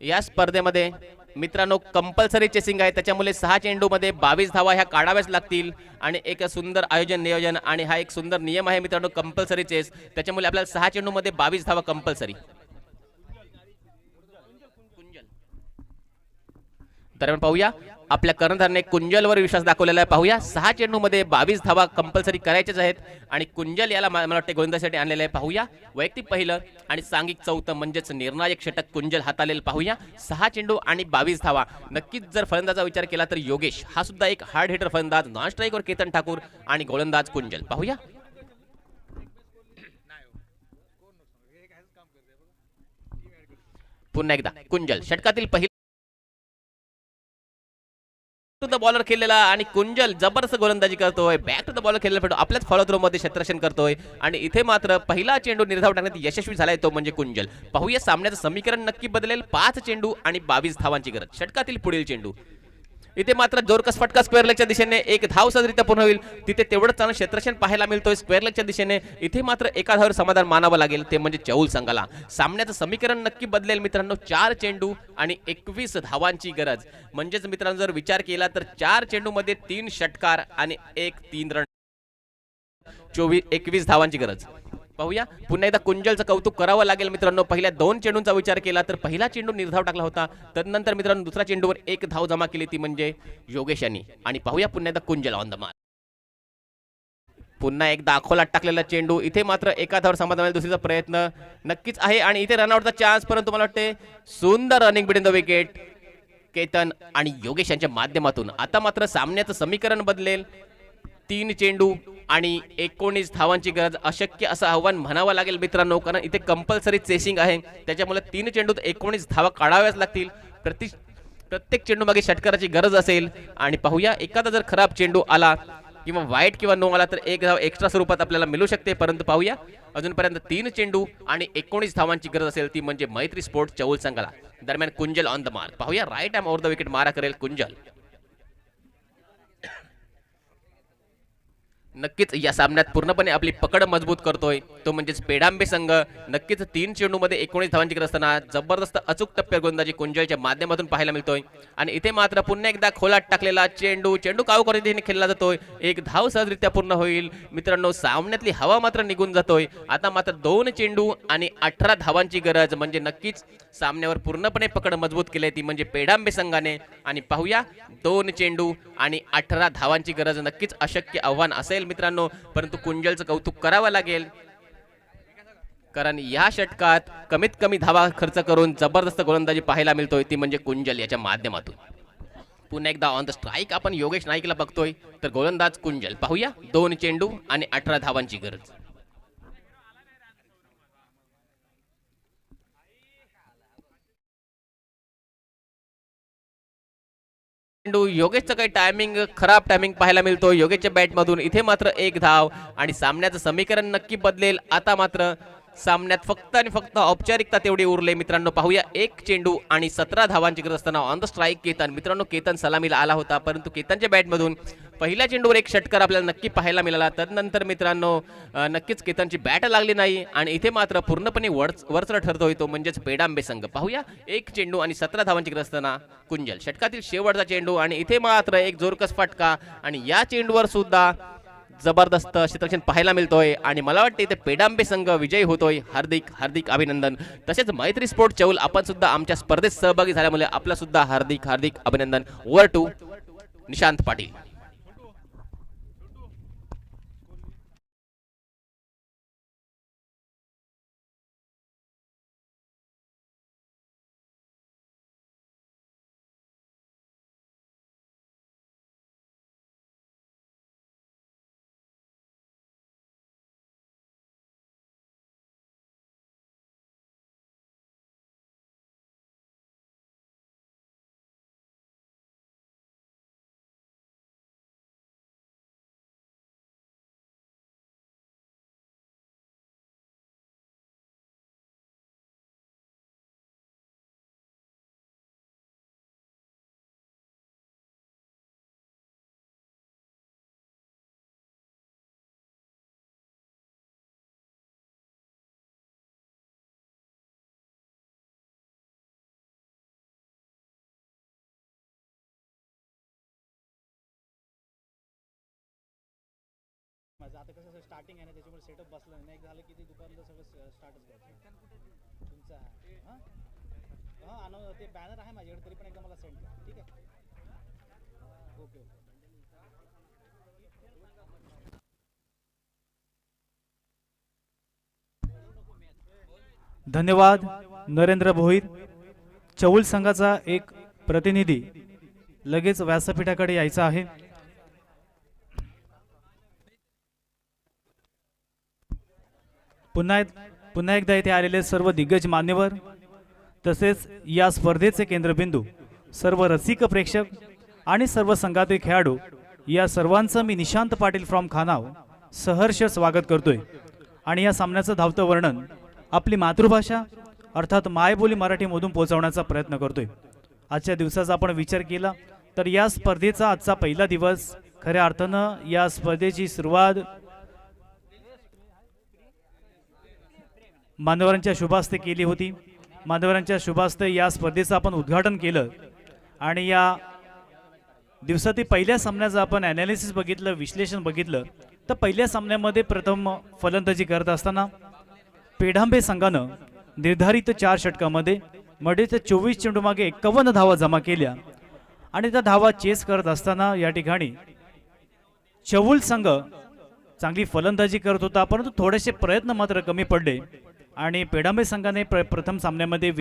[SPEAKER 2] या स्पर्धेमध्ये मित्रांनो कंपल्सरी चेसिंग आहे, त्याच्यामुळे 6 चेंडूमध्ये 22 धावा ह्या काढाव्याच लागतील. आणि एक सुंदर आयोजन नियोजन आणि हा एक सुंदर नियम आहे मित्रांनो कंपल्सरी चेस, त्याच्यामुळे आपल्याला 6 चेंडूमध्ये 22 धावा कंपल्सरी. दरम्यान पाहूया आपल्या कर्णधाराने कुंजलवर विश्वास दाखवलेला आहे. पाहूया 6 चेंडूमध्ये 22 धावा कंपल्सरी करायच्याच आहेत आणि कुंजल याला मला वाटते गोलंदाजीसाठी आणलेलं आहे. पाहूया वैयक्तिक पहिलं आणि सांघिक चौथं म्हणजेच निर्णायक षटक कुंजल हाताळेल. पाहूया 6 चेंडू आणि 22 धावा. नक्कीच जर फलंदाजाचा विचार केला तर योगेश हा सुद्धा एक हार्ड हिटर फलंदाज, नॉन स्ट्राईकवर केतन ठाकूर आणि गोलंदाज कुंजल. पाहूया पुन्हा एकदा कुंजल षटकातील पहिला टू द बॉलर खेळलेला आणि कुंजल जबरदस्त गोलंदाजी करतोय. बॅक टू द बॉलर खेळलेला पण आपल्याच फॉलो थ्रो मध्ये क्षेत्ररक्षण करतोय आणि इथे मात्र पहिला चेंडू निर्धाव टाकण्यात यशस्वी झालाय तो म्हणजे कुंजल. पाहूया सामन्याचं समीकरण नक्की बदलेल. 5 चेंडू आणि 22 धावांची गरज. षटकातील पुढील चेंडू इथे मात्र जोरकस फटका स्क्वेअर लेगच्या दिशेने, एक धाव सहजरित्या पूर्ण होईल. तिथे तेवढंच चांगलं क्षेत्ररक्षण पाहायला मिळतोय स्क्वेअर लेगच्या दिशेने. इथे मात्र एका धावावर समाधान मानावं लागेल ते म्हणजे चौल संघाला. सामन्याचं समीकरण नक्की बदलेल मित्रांनो. 4 चेंडू आणि 21 धावांची गरज. म्हणजेच मित्रांनो जर विचार केला तर 4 चेंडूमध्ये 3 षटकार आणि 3 रन, 21 धावांची गरज. पाहूया पुन्हा एकदा कुंजलचं कौतुक करावं लागेल मित्रांनो. पहिल्या 2 चेंडूंचा विचार केला तर पहिला चेंडू निर्धाव टाकला होता, तदनंतर मित्रांनो दुसऱ्या चेंडूवर 1 धाव जमा केली ती म्हणजे योगेश यांनी. आणि पाहूया पुन्हा एकदा कुंजल ऑन द मार्क. पुन्हा एकदा अखोलात टाकलेला चेंडू. इथे मात्र एका धावर समाधान मिळेल, दुसरीचा प्रयत्न नक्कीच आहे आणि इथे रनआउटचा चान्स, परंतु मला वाटते सुंदर running between the wicket Ketan आणि योगेश यांच्या माध्यमातून. आता मात्र सामन्याचं समीकरण बदलेल. 3 चेंडू आणि 19 धावांची गरज. अशक्य असं आव्हान म्हणावं लागेल मित्रांनो, कारण इथे कंपल्सरी चेसिंग आहे, त्याच्यामुळे 3 चेंडूत 19 धावा काढाव्याच लागतील. प्रत्येक चेंडू मागे षटकाराची गरज असेल. आणि पाहूया एखादा जर खराब चेंडू आला किंवा वाईट किंवा नो आला तर 1 धाव एक्स्ट्रा स्वरूपात आपल्याला मिळू शकते, परंतु पाहूया अजूनपर्यंत 3 चेंडू आणि 19 धावांची गरज असेल ती म्हणजे मैत्री स्पोर्ट चौल संघाला. दरम्यान कुंजल ऑन द मार्क. पाहूया right arm over the wicket मारा करेल कुंजल. नक्कीच या सामन्यात पूर्णपणे आपली पकड मजबूत करतोय तो म्हणजेच पेडांबे संघ. नक्कीच 3 चेंडूमध्ये 19 धावांची गरज असताना जबरदस्त अचूक टप्प्यावर गोलंदाजी कुंजलच्या माध्यमातून पाहायला मिळतोय. आणि इथे मात्र पुन्हा एकदा खोलात टाकलेला चेंडू काव करून खेळला जातोय. 1 धाव सहजरित्या पूर्ण होईल मित्रांनो. सामन्यातली हवा मात्र निघून जातोय. आता मात्र 2 चेंडू आणि 18 धावांची गरज. म्हणजे नक्कीच सामन्यावर पूर्णपणे पकड मजबूत केली ती म्हणजे पेडांबे संघाने. आणि पाहूया 2 चेंडू आणि 18 धावांची गरज. नक्कीच अशक्य आव्हान असेल मित्रांनो, परंतु कुंजलचं कौतुक करावं लागेल, कारण या षटकात कमीत कमी धावा खर्च करून जबरदस्त गोलंदाजी पाहायला मिळतोय ती म्हणजे कुंजल याच्या माध्यमातून. पुन्हा एकदा ऑन द स्ट्राईक आपण योगेश नाईकला बघतोय तर गोलंदाज कुंजल. पाहूया 2 चेंडू आणि 18 धावांची गरज. योगेशचं काही खराब टायमिंग पाहायला मिळतो योगेशच्या बॅटमधून. इथे मात्र 1 धाव आणि सामन्याचं समीकरण नक्की बदलेल. आता मात्र सामन्यात फक्त आणि फक्त औपचारिकता तेवढी उरले मित्रांनो. पाहूया एक चेंडू आणि 17 धावांची गरज असताना ऑन द स्ट्राईक केतन. मित्रांनो केतन सलामीला आला होता, परंतु केतनच्या बॅटमधून पहिल्या चेंडूवर एक षटकार आपल्याला नक्की पाहायला मिळाला. त्यानंतर मित्रांनो नक्कीच केतनची बॅट लागली नाही आणि इथे मात्र पूर्णपणे वरचढ ठरतोय तो म्हणजेच पेडांबे संघ. पाहूया एक चेंडू आणि 17 धावांची गरज असताना कुंजल षटकातील शेवटचा चेंडू आणि इथे मात्र एक जोरकस फटका आणि या चेंडूवर सुद्धा जबरदस्त क्षेत्ररक्षण पाहायला मिळतोय आणि मला वाटते इथे पेडांबे संघ विजयी होतोय. हार्दिक हार्दिक अभिनंदन. तसेच मैत्री स्पोर्ट चौल आपण सुद्धा आमच्या स्पर्धेत सहभागी झाल्यामुळे आपला सुद्धा हार्दिक हार्दिक अभिनंदन. Over to Nishant Patil.
[SPEAKER 1] माझं आता कसं स्टार्टिंग आहे ना, त्याच्यामुळे सेटअप बसला नाही. एक झालं की ते दुकानला सगळं स्टार्टच करायचं तुमचं आहे. हां हां आणू ते बॅनर आहे माझ्याकडे, तरी पण एकदा मला सेंड करा. ठीक आहे. Okay okay. धन्यवाद नरेंद्र भोईर. चौल संघाचा एक प्रतिनिधी लगेच व्यासपीठाकडे यायचा आहे. पुन्हा एकदा येथे आलेले सर्व दिग्गज मान्यवर तसेच या स्पर्धेचे केंद्रबिंदू सर्व रसिक प्रेक्षक आणि सर्व संघातील खेळाडू या सर्वांचं मी निशांत पाटील फ्रॉम खानाव सहर्ष स्वागत करतोय. आणि या सामन्याचं धावतं वर्णन आपली मातृभाषा अर्थात मायबोली मराठीमधून पोहोचवण्याचा प्रयत्न करतोय. आजच्या दिवसाचा आपण विचार केला तर या स्पर्धेचा आजचा पहिला दिवस खऱ्या अर्थानं या स्पर्धेची सुरुवात मान्यवरांच्या शुभास्ते केली होती. मान्यवरांच्या शुभास्ते या स्पर्धेचं आपण उद्घाटन केलं आणि या दिवसातील पहिल्या सामन्याचं आपण ॲनालिसिस बघितलं, विश्लेषण बघितलं तर पहिल्या सामन्यामध्ये प्रथम फलंदाजी करत असताना पेढांबे संघानं निर्धारित 4 षटकामध्ये मध्येच 24 चेंडूमागे 51 धावा जमा केल्या आणि त्या धावा चेस करत असताना या ठिकाणी चौल संघ चांगली फलंदाजी करत होता, परंतु थोडेसे प्रयत्न मात्र कमी पडले आणि पेढांबे संघाने प्रथम सामन्यामध्ये